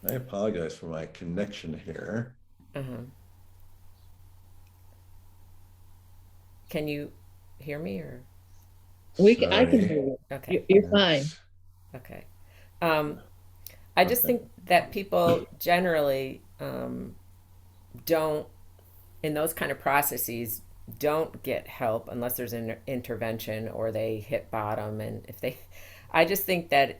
I apologize for my connection here. Can you hear me or? I can hear you. Okay, you're fine. Okay. I just think that people generally don't, in those kind of processes, don't get help unless there's an intervention or they hit bottom. And I just think that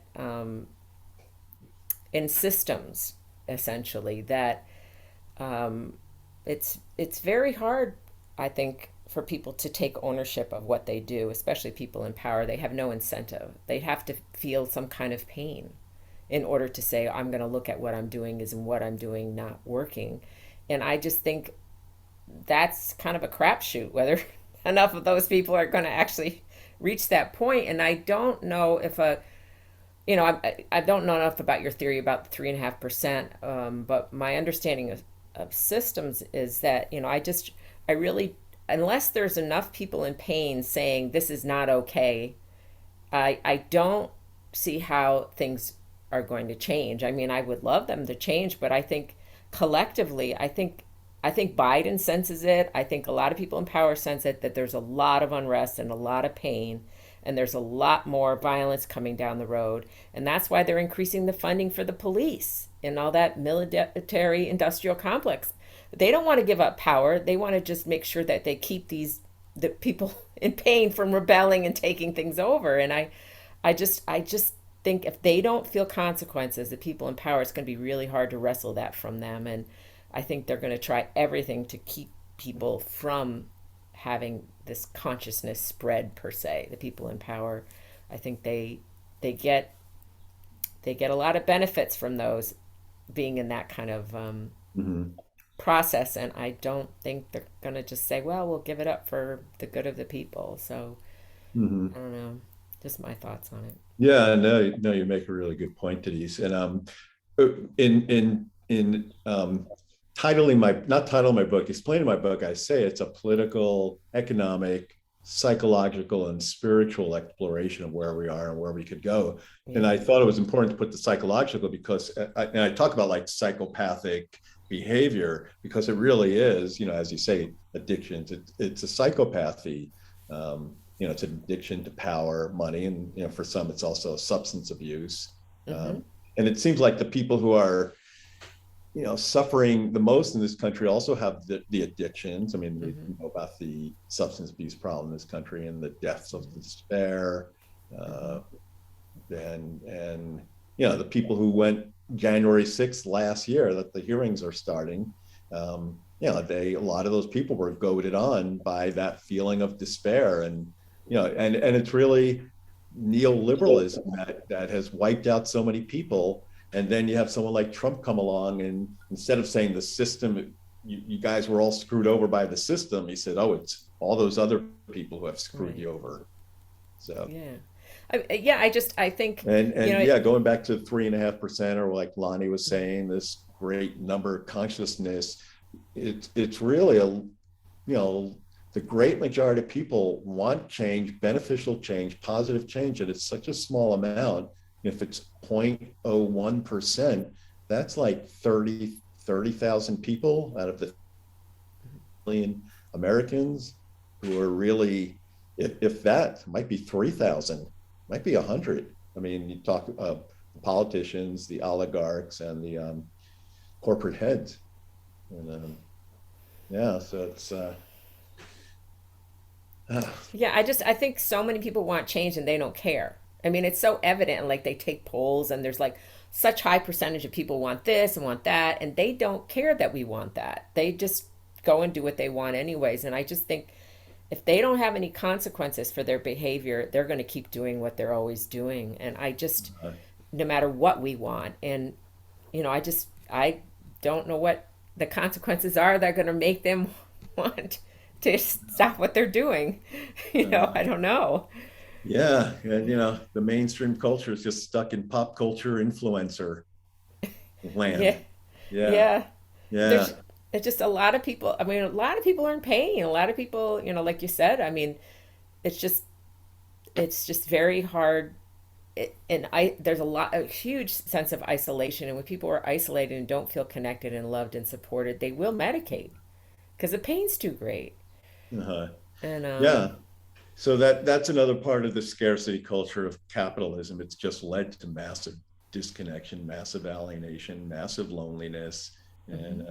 in systems, essentially, that it's very hard, I think, for people to take ownership of what they do, especially people in power. They have no incentive. They have to feel some kind of pain in order to say, I'm going to look at what I'm doing is what I'm doing not working. And I just think that's kind of a crapshoot, whether enough of those people are going to actually reach that point. And I don't know if I don't know enough about your theory about the 3.5%, but my understanding of systems is that, I really, unless there's enough people in pain saying this is not okay, I don't see how things are going to change. I mean, I would love them to change, but I think collectively, I think Biden senses it. I think a lot of people in power sense it, that there's a lot of unrest and a lot of pain, and there's a lot more violence coming down the road. And that's why they're increasing the funding for the police and all that military industrial complex. They don't want to give up power. They want to just make sure that they keep the people in pain from rebelling and taking things over. And I just think if they don't feel consequences, the people in power, it's going to be really hard to wrestle that from them. And I think they're going to try everything to keep people from having this consciousness spread, per se. The people in power, I think they get a lot of benefits from those being in that kind of process, and I don't think they're going to just say, well, we'll give it up for the good of the people. So I don't know. Just my thoughts on it. Yeah, no, you make a really good point, Denise. And in titling my not titling my book, explaining my book, I say it's a political, economic, psychological, and spiritual exploration of where we are and where we could go. Yeah. And I thought it was important to put the psychological because I talk about like psychopathic behavior because it really is, as you say, addictions. It's a psychopathy. It's an addiction to power, money, and for some, it's also substance abuse. Mm-hmm. And it seems like the people who are, suffering the most in this country also have the addictions. I mean, we know about the substance abuse problem in this country and the deaths of despair. And the people who went January 6th last year that the hearings are starting, a lot of those people were goaded on by that feeling of despair. And it's really neoliberalism that has wiped out so many people. And then you have someone like Trump come along, and instead of saying the system, you guys were all screwed over by the system, he said, oh, it's all those other people who have screwed you over. So I think going back to 3.5%, or like Lonnie was saying, this great number of consciousness, it's really the great majority of people want change, beneficial change, positive change, and it's such a small amount. If it's 0.01%, that's like 30,000 people out of the million Americans who are really, if that might be 3,000, might be 100. I mean, you talk politicians, the oligarchs, and the corporate heads, and so it's. I think so many people want change and they don't care. I mean, it's so evident, like they take polls and there's like such high percentage of people want this and want that, and they don't care that we want that. They just go and do what they want anyways. And I just think if they don't have any consequences for their behavior, they're going to keep doing what they're always doing. And no matter what we want. And, I don't know what the consequences are that are going to make them want to stop what they're doing. I don't know. Yeah, and the mainstream culture is just stuck in pop culture influencer land. Yeah. It's just a lot of people. I mean, a lot of people are in pain. A lot of people, like you said. I mean, it's just very hard. There's a huge sense of isolation, and when people are isolated and don't feel connected and loved and supported, they will medicate because the pain's too great. And so that's another part of the scarcity culture of capitalism. It's just led to massive disconnection, massive alienation, massive loneliness, and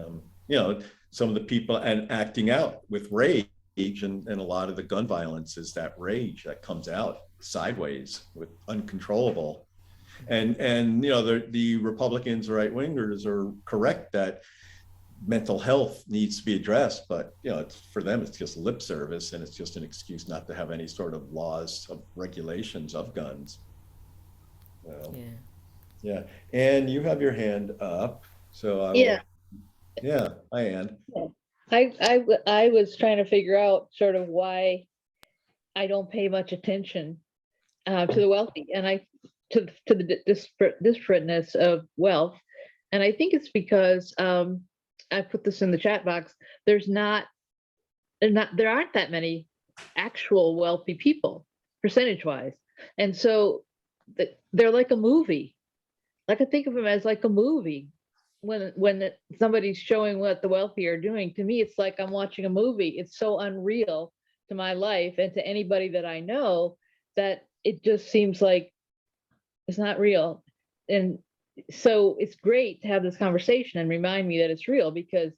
some of the people and acting out with rage, and a lot of the gun violence is that rage that comes out sideways with uncontrollable. And the Republicans, right wingers, are correct that mental health needs to be addressed, but it's for them, it's just lip service, and it's just an excuse not to have any sort of laws of regulations of guns. And you have your hand up, so hi, Ann. I was trying to figure out sort of why I don't pay much attention to the wealthy, and to the disparateness of wealth, and I think it's because I put this in the chat box. There aren't that many actual wealthy people, percentage-wise, and so they're like a movie. I could think of them as like a movie. When somebody's showing what the wealthy are doing, to me, it's like I'm watching a movie. It's so unreal to my life and to anybody that I know that it just seems like it's not real. And so it's great to have this conversation and remind me that it's real, because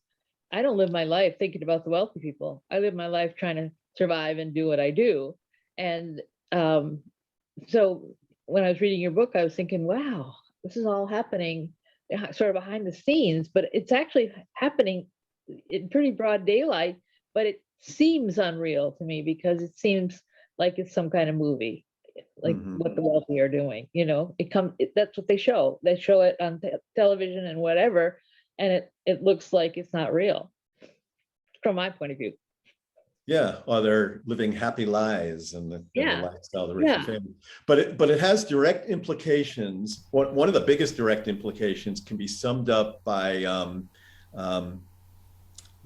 I don't live my life thinking about the wealthy people. I live my life trying to survive and do what I do. And so when I was reading your book, I was thinking, wow, this is all happening sort of behind the scenes, but it's actually happening in pretty broad daylight, but it seems unreal to me because it seems like it's some kind of movie. Like what the wealthy are doing, that's what they show. They show it on television and whatever, and it looks like it's not real from my point of view. Yeah, or they're living happy lives and the Yeah. lifestyle of the rich and Yeah. famous. But it has direct implications. One of the biggest direct implications can be summed up by um,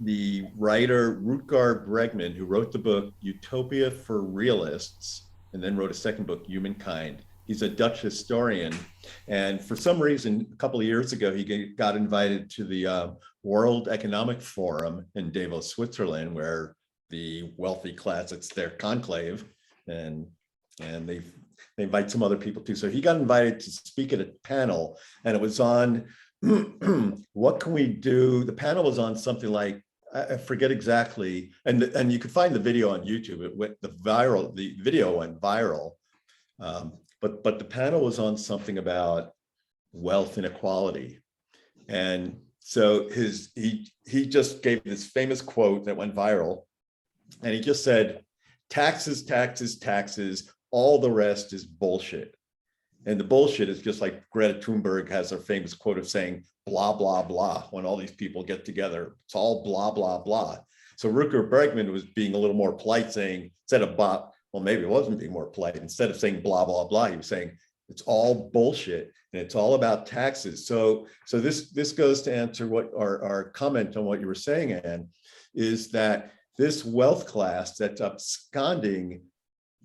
the writer Rutger Bregman, who wrote the book Utopia for Realists, and then wrote a second book, Humankind. He's a Dutch historian. And for some reason, a couple of years ago, he got invited to the World Economic Forum in Davos, Switzerland, where the wealthy class, it's their conclave, and they invite some other people too. So he got invited to speak at a panel, and it was on what can we do? The panel was on something like, I forget exactly, and you can find the video on YouTube. It went the video went viral, but the panel was on something about wealth inequality, and so he just gave this famous quote that went viral, and he just said, "Taxes, taxes, taxes. All the rest is bullshit." And the bullshit is just like Greta Thunberg has her famous quote of saying, blah, blah, blah, when all these people get together. It's all blah, blah, blah. So Rutger Bregman was being a little more polite, saying, instead of blah, well, maybe it wasn't being more polite. Instead of saying blah, blah, blah, he was saying, it's all bullshit and it's all about taxes. So this goes to answer what our comment on what you were saying, Anne, is that this wealth class that's absconding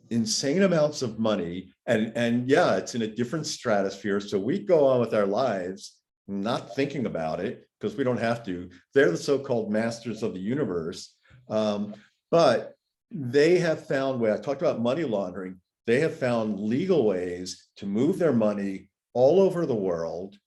insane amounts of money, and yeah, it's in a different stratosphere. So we go on with our lives not thinking about it because we don't have to. They're the so-called masters of the universe, but they have found, when I talked about money laundering, they have found legal ways to move their money all over the world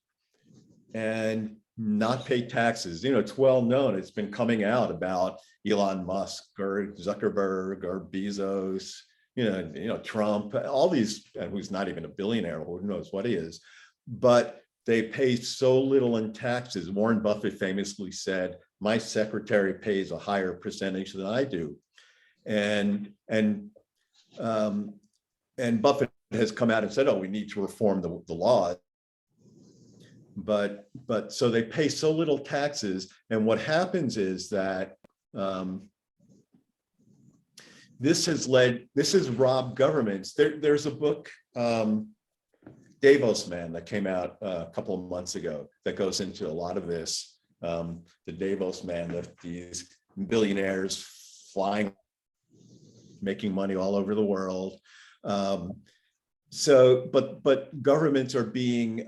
and not pay taxes. You know, it's well known. It's been coming out about Elon Musk or Zuckerberg or Bezos, you know, Trump, all these, and who's not even a billionaire, who knows what he is, but they pay so little in taxes. Warren Buffett famously said, "My secretary pays a higher percentage than I do," and Buffett has come out and said, "Oh, we need to reform the law." But so they pay so little taxes, and what happens is that this has robbed governments. There's a book, Davos Man, that came out a couple of months ago that goes into a lot of this. The Davos Man, these billionaires flying, making money all over the world. So, but governments are being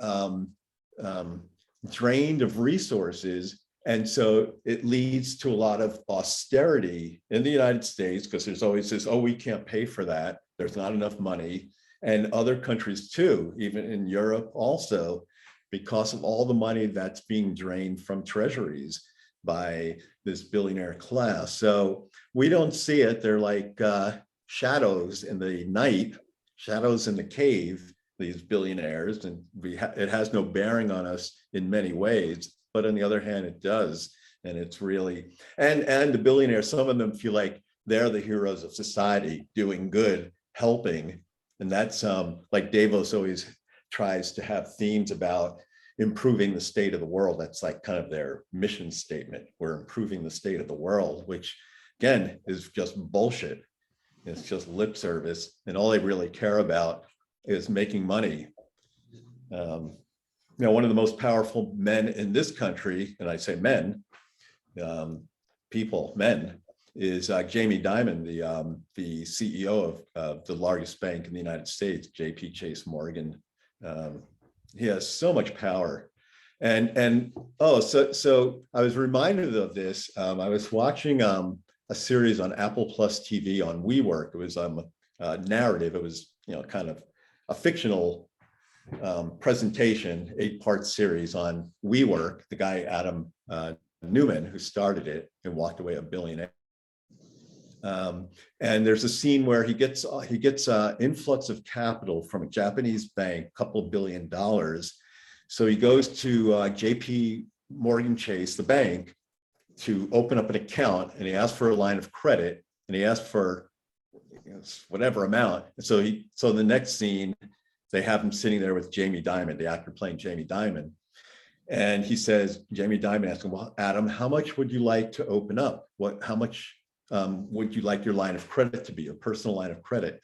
drained of resources. And so it leads to a lot of austerity in the United States, because there's always this, oh, we can't pay for that. There's not enough money. And other countries too, even in Europe also, because of all the money that's being drained from treasuries by this billionaire class. So we don't see it. They're like shadows in the night, shadows in the cave, these billionaires, and it has no bearing on us in many ways. But on the other hand, it does. And it's really, and the billionaires, some of them feel like they're the heroes of society, doing good, helping. And that's like Davos always tries to have themes about improving the state of the world. That's like kind of their mission statement. We're improving the state of the world, which again is just bullshit. It's just lip service. And all they really care about is making money. You know, one of the most powerful men in this country, and I say men, people, men, is Jamie Dimon, the CEO of the largest bank in the United States, JP Chase Morgan. He has so much power. And so I was reminded of this. I was watching a series on Apple Plus TV on WeWork. It was a narrative. It was, you know, kind of a fictional presentation, 8-part series on WeWork, the guy Adam Newman, who started it and walked away a billionaire. And there's a scene where he gets influx of capital from a Japanese bank, $2 billion. So he goes to JP Morgan Chase, the bank, to open up an account, and he asks for a line of credit, and he asks for, you know, whatever amount. And so the next scene, they have him sitting there with Jamie Dimon, the actor playing Jamie Dimon. And he says, Jamie Dimon asks him, "Well, Adam, how much would you like to open up? How much would you like your line of credit to be, your personal line of credit?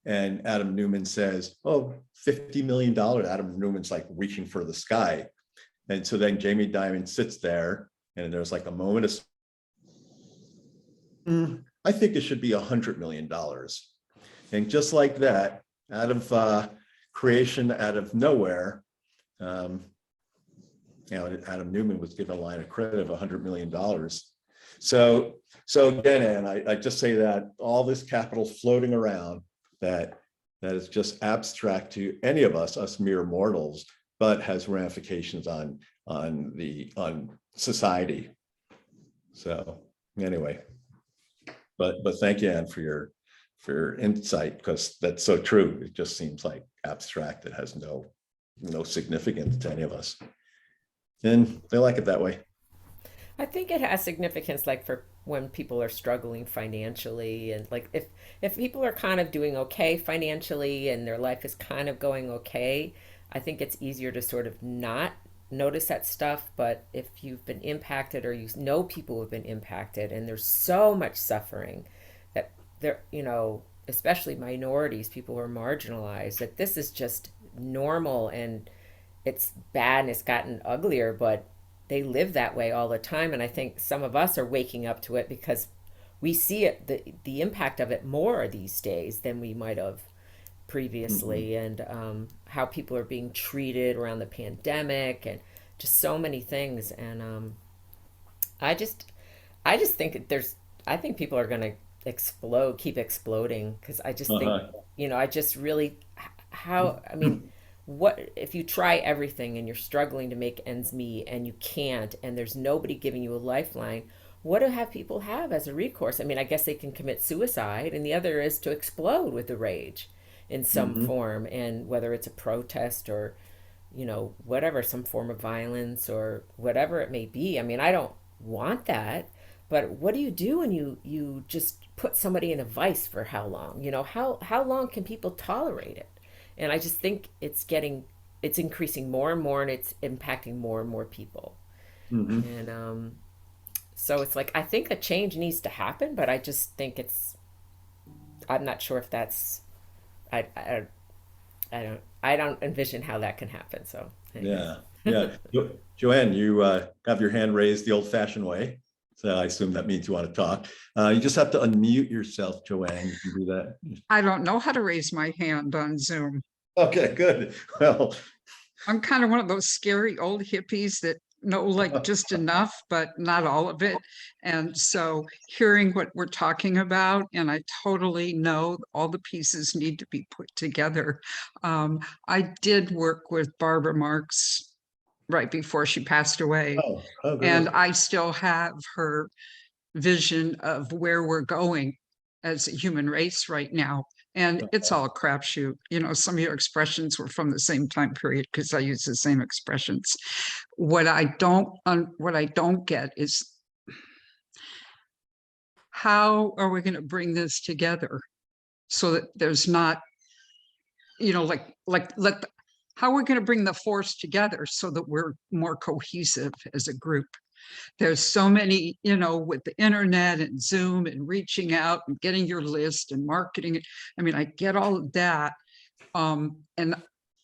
And Adam Newman says, oh, $50 million. Adam Newman's like reaching for the sky. And so then Jamie Dimon sits there and there's like a moment of, I think it should be $100 million. And just like that, out of creation, out of nowhere, Adam Newman was given a line of credit of $100 million. So again, and I just say that all this capital floating around that is just abstract to any of us mere mortals, but has ramifications on society. So anyway, but thank you, Anne, for your insight, because that's so true. It just seems like abstract. It has no significance to any of us, and they like it that way. I think it has significance, like for when people are struggling financially, and like if people are kind of doing okay financially and their life is kind of going okay, I think it's easier to sort of not notice that stuff. But if you've been impacted, or you know people who have been impacted, and there's so much suffering that there, especially minorities, people who are marginalized, that this is just normal, and it's bad and it's gotten uglier, but they live that way all the time. And I think some of us are waking up to it because we see it, the impact of it more these days than we might have previously. And how people are being treated around the pandemic, and just so many things. And I just think I think people are going to keep exploding, because I just think, I just really, what if you try everything and you're struggling to make ends meet and you can't, and there's nobody giving you a lifeline? What do people have as a recourse? I guess they can commit suicide, and the other is to explode with the rage in some form, and whether it's a protest or whatever, some form of violence or whatever it may be. I don't want that, but what do you do when you just put somebody in a vice for how long? How long can people tolerate it? And I just think it's increasing more and more, and it's impacting more and more people. And so it's like, I think a change needs to happen, but I just think I'm not sure if that's, I don't envision how that can happen. So anyways. Yeah. Joanne, you have your hand raised the old-fashioned way. So I assume that means you want to talk. You just have to unmute yourself, Joanne. You can do that. I don't know how to raise my hand on Zoom. Okay, good. Well, I'm kind of one of those scary old hippies that know like just enough, but not all of it. And so hearing what we're talking about, and I totally know all the pieces need to be put together. I did work with Barbara Marx right before she passed away. And I still have her vision of where we're going as a human race right now. And it's all a crapshoot. Some of your expressions were from the same time period, because I use the same expressions. What I don't get is, how are we going to bring this together so that there's not, how we're going to bring the force together so that we're more cohesive as a group. There's so many, with the internet and Zoom and reaching out and getting your list and marketing. I get all of that. And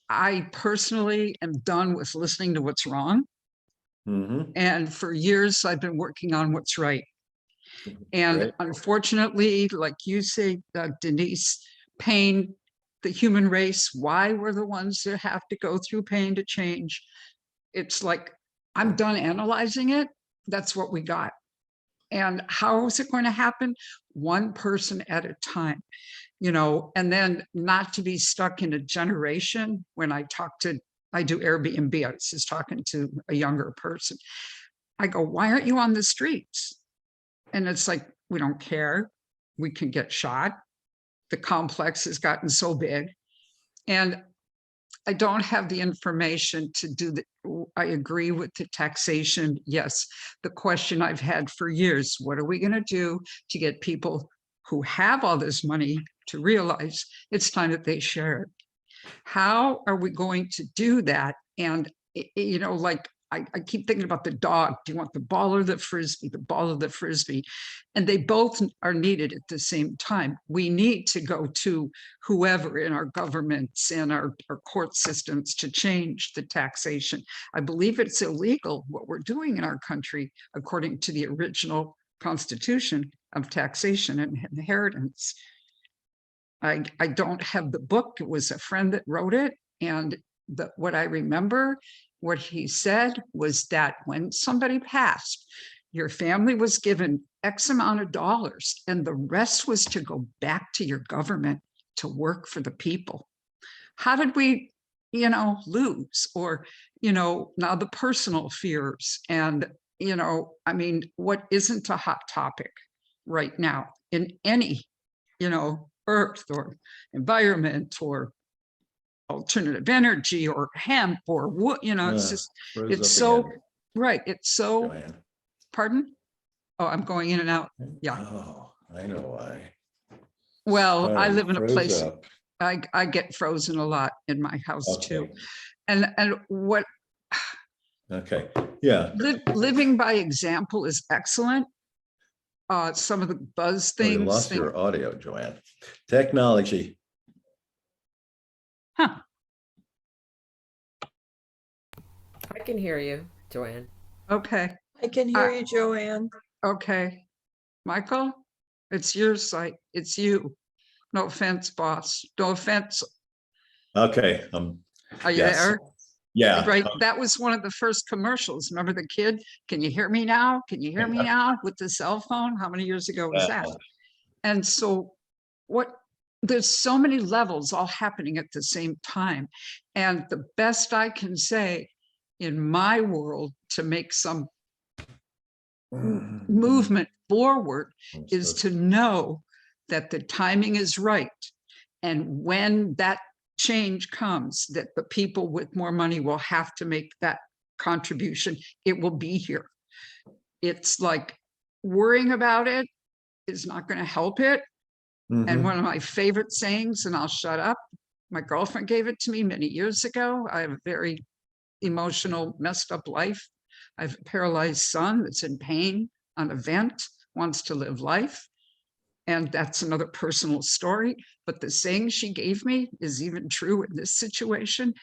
I personally am done with listening to what's wrong. And for years, I've been working on what's right. And unfortunately, like you say, Denise, pain, the human race, why we're the ones that have to go through pain to change. It's like, I'm done analyzing it. That's what we got. And how is it going to happen? One person at a time, and then not to be stuck in a generation. When I do Airbnb, I was just talking to a younger person. I go, why aren't you on the streets? And it's like, we don't care. We can get shot. The complex has gotten so big. And I don't have the information to do that. I agree with the taxation. Yes. The question I've had for years, what are we going to do to get people who have all this money to realize it's time that they share it? How are we going to do that? And, like I keep thinking about the dog. Do you want the ball or the frisbee? The ball or the frisbee? And they both are needed at the same time. We need to go to whoever in our governments and our court systems to change the taxation. I believe it's illegal what we're doing in our country, according to the original Constitution of taxation and inheritance. I don't have the book. It was a friend that wrote it. And what I remember, what he said was that when somebody passed, your family was given X amount of dollars and the rest was to go back to your government to work for the people. How did we, lose? Or, now the personal fears and, I mean, what isn't a hot topic right now in any, earth or environment or alternative energy or hemp or what, it's just, it's so, right. It's so, Joanne. Pardon? Oh, I'm going in and out. Yeah. Oh, I know why. Well, I Sorry, live in a froze place, up. I get frozen a lot in my house too. Okay. And what Okay, yeah. living by example is excellent. Some of the buzz Oh, you things. lost your audio, Joanne. Technology. Huh. I can hear you, Joanne. Okay. I can hear you, Joanne. Okay. Michael, it's your site. It's you. No offense, boss. No offense. Okay. Are you yes. there? Yeah. Right. That was one of the first commercials. Remember the kid? Can you hear me now? Can you hear me now? With the cell phone? How many years ago was that? And so there's so many levels all happening at the same time. And the best I can say in my world to make some movement forward is to know that the timing is right. And when that change comes, that the people with more money will have to make that contribution. It will be here. It's like worrying about it is not going to help it. And one of my favorite sayings, and I'll shut up, my girlfriend gave it to me many years ago. I have a very emotional, messed up life. I have a paralyzed son that's in pain on a vent, wants to live life. And that's another personal story. But the saying she gave me is even true in this situation.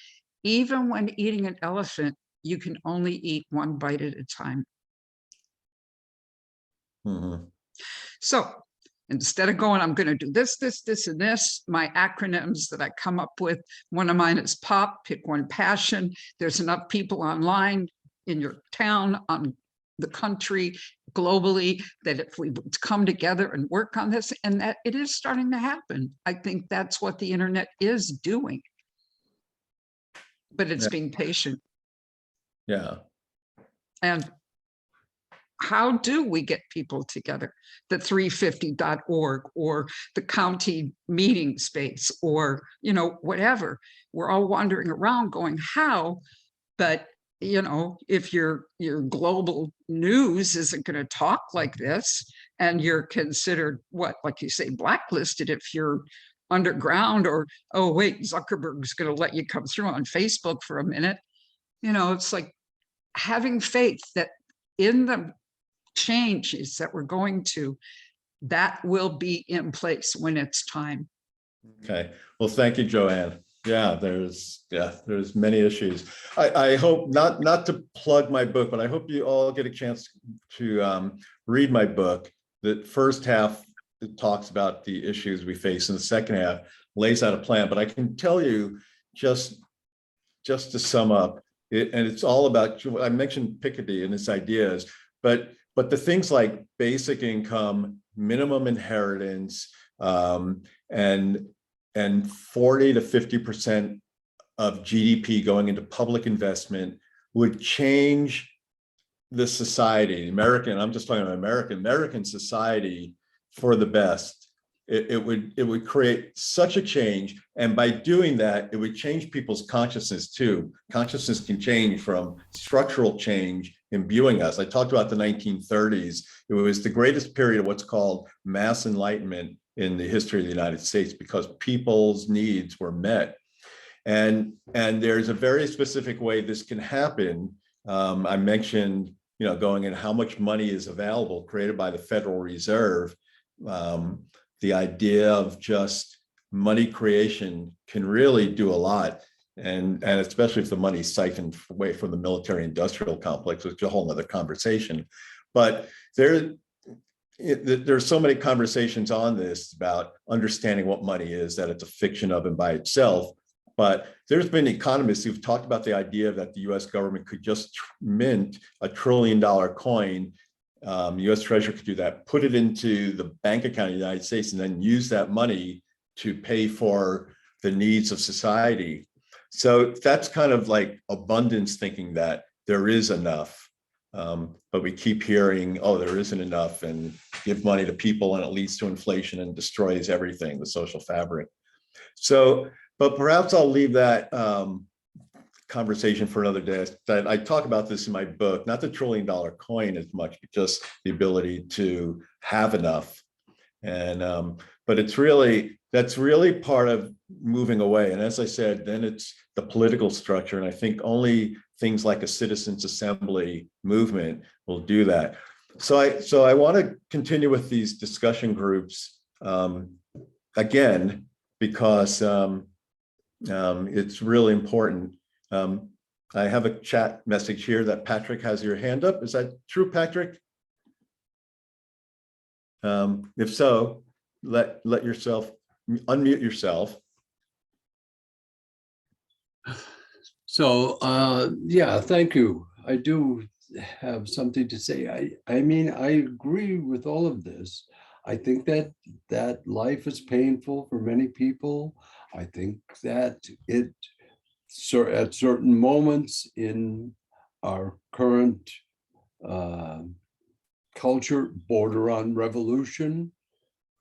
Even when eating an elephant, you can only eat one bite at a time. So instead of going, I'm going to do this, this, this, and this, my acronyms that I come up with, one of mine is POP, pick one passion. There's enough people online in your town, on the country, globally, that if we come together and work on this, and that it is starting to happen. I think that's what the internet is doing. But it's being patient. Yeah. And how do we get people together? The 350.org or the county meeting space or, whatever. We're all wandering around going, how? But, if your global news isn't going to talk like this and you're considered what, like you say, blacklisted if you're underground or, oh, wait, Zuckerberg's going to let you come through on Facebook for a minute. It's like having faith that in the changes that we're going to, that will be in place when it's time. Okay. Well, thank you, Joanne. Yeah, there's many issues. I hope not to plug my book, but I hope you all get a chance to read my book. The first half, it talks about the issues we face, and the second half lays out a plan. But I can tell you, just to sum up, and it's all about, I mentioned Piketty and its ideas, but the things like basic income, minimum inheritance, and 40 to 50% of GDP going into public investment would change the society, I'm just talking about American society for the best. It would create such a change. And by doing that, it would change people's consciousness too. Consciousness can change from structural change imbuing us. I talked about the 1930s. It was the greatest period of what's called mass enlightenment in the history of the United States because people's needs were met. And there's a very specific way this can happen I mentioned, going in how much money is available created by the Federal Reserve. The idea of just money creation can really do a lot. And especially if the money's siphoned away from the military industrial complex, which is a whole nother conversation. But there's so many conversations on this about understanding what money is, that it's a fiction of and by itself. But there's been economists who've talked about the idea that the US government could just mint $1 trillion coin. US Treasury could do that, put it into the bank account of the United States, and then use that money to pay for the needs of society. So that's kind of like abundance thinking, that there is enough. But we keep hearing, oh, there isn't enough, and give money to people and it leads to inflation and destroys everything, the social fabric. So, but perhaps I'll leave that conversation for another day. I talk about this in my book, not the $1 trillion coin as much, but just the ability to have enough. And but that's really part of moving away. And as I said, then it's the political structure. And I think only things like a citizens' assembly movement will do that. So I want to continue with these discussion groups again, because it's really important. I have a chat message here that Patrick has your hand up. Is that true, Patrick? If so, let yourself unmute yourself. So yeah, thank you. I do have something to say. I mean, I agree with all of this. I think that life is painful for many people. I think that at certain moments in our current culture border on revolution,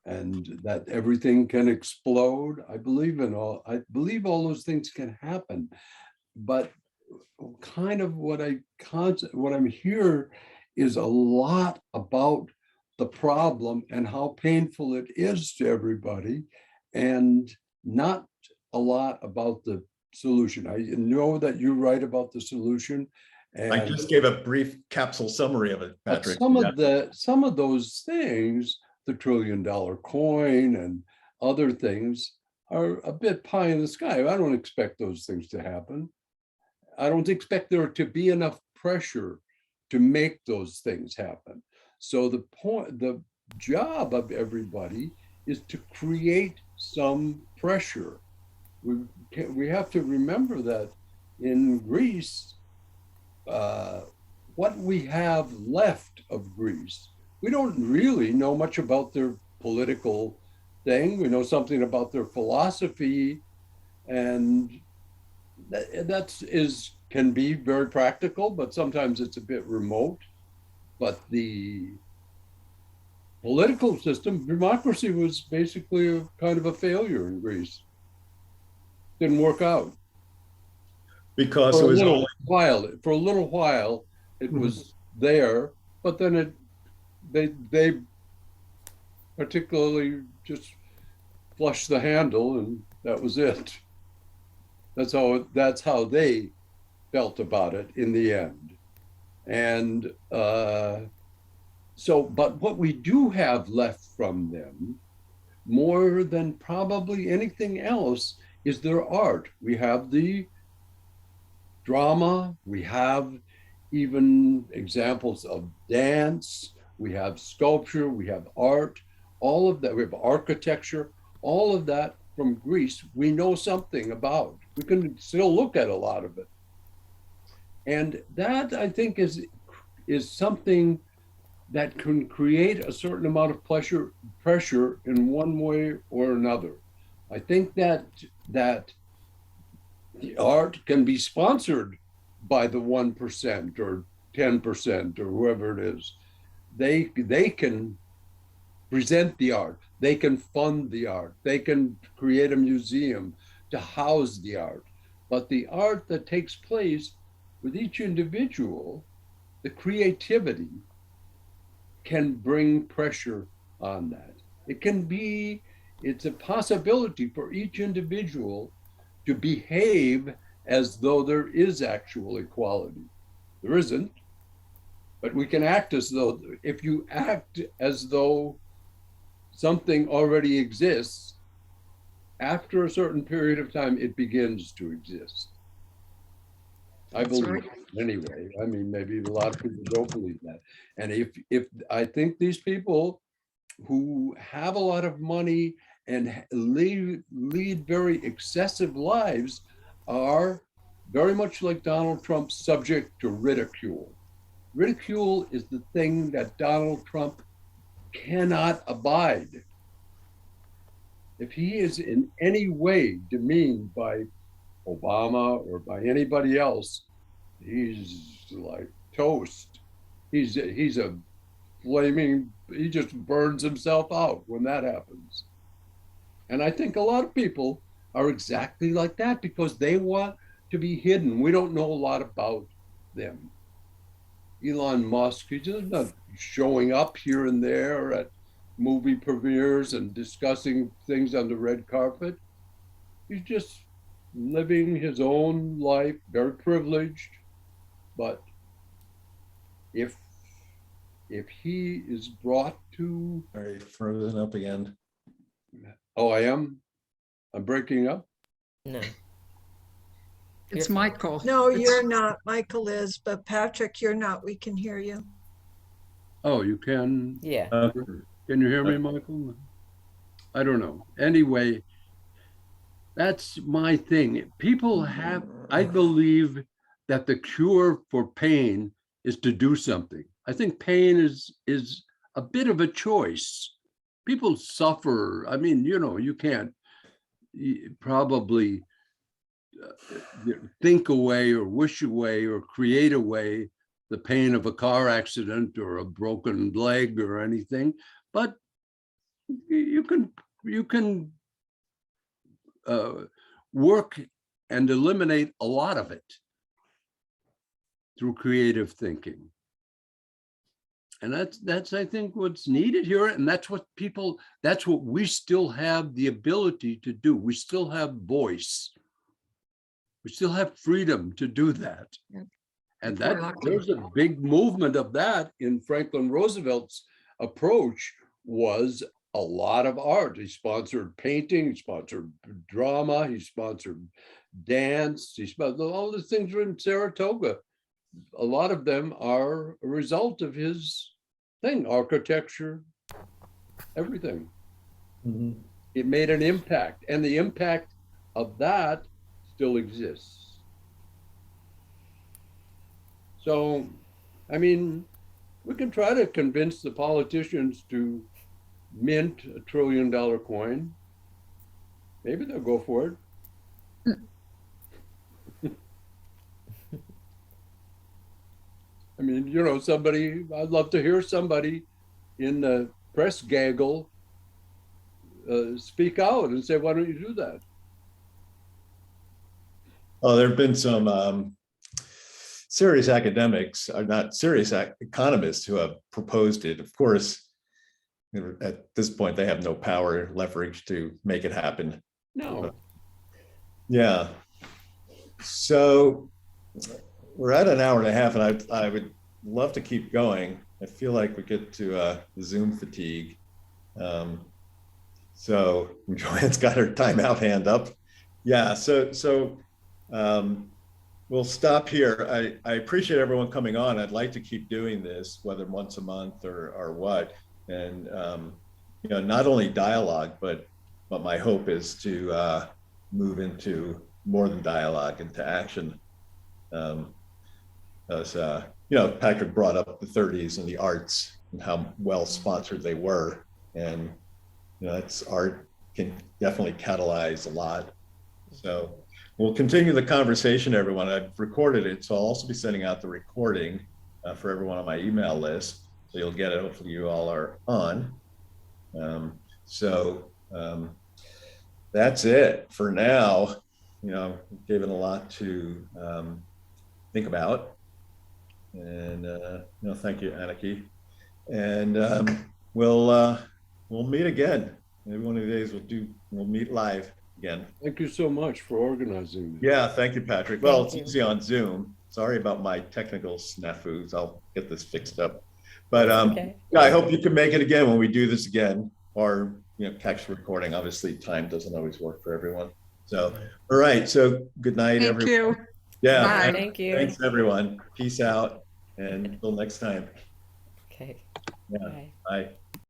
and that everything can explode. I believe all those things can happen. But kind of what I'm here is a lot about the problem and how painful it is to everybody, and not a lot about the solution. I know that you write about the solution. And I just gave a brief capsule summary of it, Patrick. Some of those things, the $1 trillion coin and other things, are a bit pie in the sky. I don't expect those things to happen. I don't expect there to be enough pressure to make those things happen. So the job of everybody is to create some pressure. We have to remember that in Greece, what we have left of Greece, we don't really know much about their political thing. We know something about their philosophy, and can be very practical, but sometimes it's a bit remote. But the political system, democracy, was basically a kind of a failure in Greece. Didn't work out. Because it was for a little while it was there, but then they particularly just flushed the handle, and that was it. That's how they felt about it in the end. And but what we do have left from them, more than probably anything else, is their art. We have the drama, we have even examples of dance, we have sculpture, we have art, all of that, we have architecture, all of that from Greece we know something about. We can still look at a lot of it. And that, I think, is something that can create a certain amount of pressure in one way or another. I think that the art can be sponsored by the 1% or 10% or whoever it is. They can present the art, they can fund the art, they can create a museum to house the art. But the art that takes place with each individual, the creativity, can bring pressure on that. It's a possibility for each individual to behave as though there is actual equality. There isn't. But we can act as though, if you act as though something already exists, after a certain period of time, it begins to exist. I That's believe right. anyway. I mean, maybe a lot of people don't believe that. And if I think these people who have a lot of money and lead very excessive lives are very much like Donald Trump, subject to ridicule. Ridicule is the thing that Donald Trump cannot abide. If he is in any way demeaned by Obama or by anybody else, he's like toast. He's a flaming, he just burns himself out when that happens. And I think a lot of people are exactly like that because they want to be hidden. We don't know a lot about them. Elon Musk, he's just not showing up here and there at movie premieres and discussing things on the red carpet. He's just living his own life, very privileged. But if he is brought to, All right, frozen up again. oh, I'm breaking up. No. It's You're fine. Michael. No, It's- you're not. Michael is, but Patrick, you're not. We can hear you. Oh, you can. Yeah. Can you hear me, Michael? I don't know. Anyway, that's my thing. People have, I believe that the cure for pain is to do something. I think pain is a bit of a choice. People suffer. I mean, you can't probably think away or wish away or create away the pain of a car accident or a broken leg or anything, but you can work and eliminate a lot of it through creative thinking. And that's I think what's needed here, and that's what we still have the ability to do. We still have voice. We still have freedom to do that. Yep. And We're lucky. there's a big movement of that in Franklin Roosevelt's approach. Was a lot of art. He sponsored painting, he sponsored drama, he sponsored dance, he sponsored all the things were in Saratoga. A lot of them are a result of his thing, architecture, everything. Mhm. It made an impact, and the impact of that still exists. So, I mean, we can try to convince the politicians to mint $1 trillion coin. Maybe they'll go for it. I mean, somebody, I'd love to hear somebody in the press gaggle speak out and say, why don't you do that? Oh, there have been some serious academics, or not serious economists, who have proposed it. Of course, at this point, they have no power leverage to make it happen. No. Yeah. So we're at an hour and a half, and I would love to keep going. I feel like we get to Zoom fatigue. So Joanne's got her timeout hand up. Yeah. So we'll stop here. I appreciate everyone coming on. I'd like to keep doing this, whether once a month or what. And not only dialogue, but my hope is to move into more than dialogue, into action. As Patrick brought up the 30s and the arts and how well sponsored they were, and that's art can definitely catalyze a lot. So we'll continue the conversation, everyone. I've recorded it, so I'll also be sending out the recording for everyone on my email list. So you'll get it. Hopefully you all are on. That's it for now. Given a lot to think about. And thank you, Anarchy. And we'll meet again. Maybe one of the days we'll meet live again. Thank you so much for organizing this. Yeah, thank you, Patrick. Well, it's Thank you. easy on Zoom. Sorry about my technical snafus. I'll get this fixed up. But Okay. yeah, I hope you can make it again when we do this again, or catch the recording. Obviously, time doesn't always work for everyone. So, all right. So, good night, Thank everyone. you. Yeah. Bye. Thank you. Thanks, everyone. Peace out, and until next time. Okay. Yeah. Bye. Bye.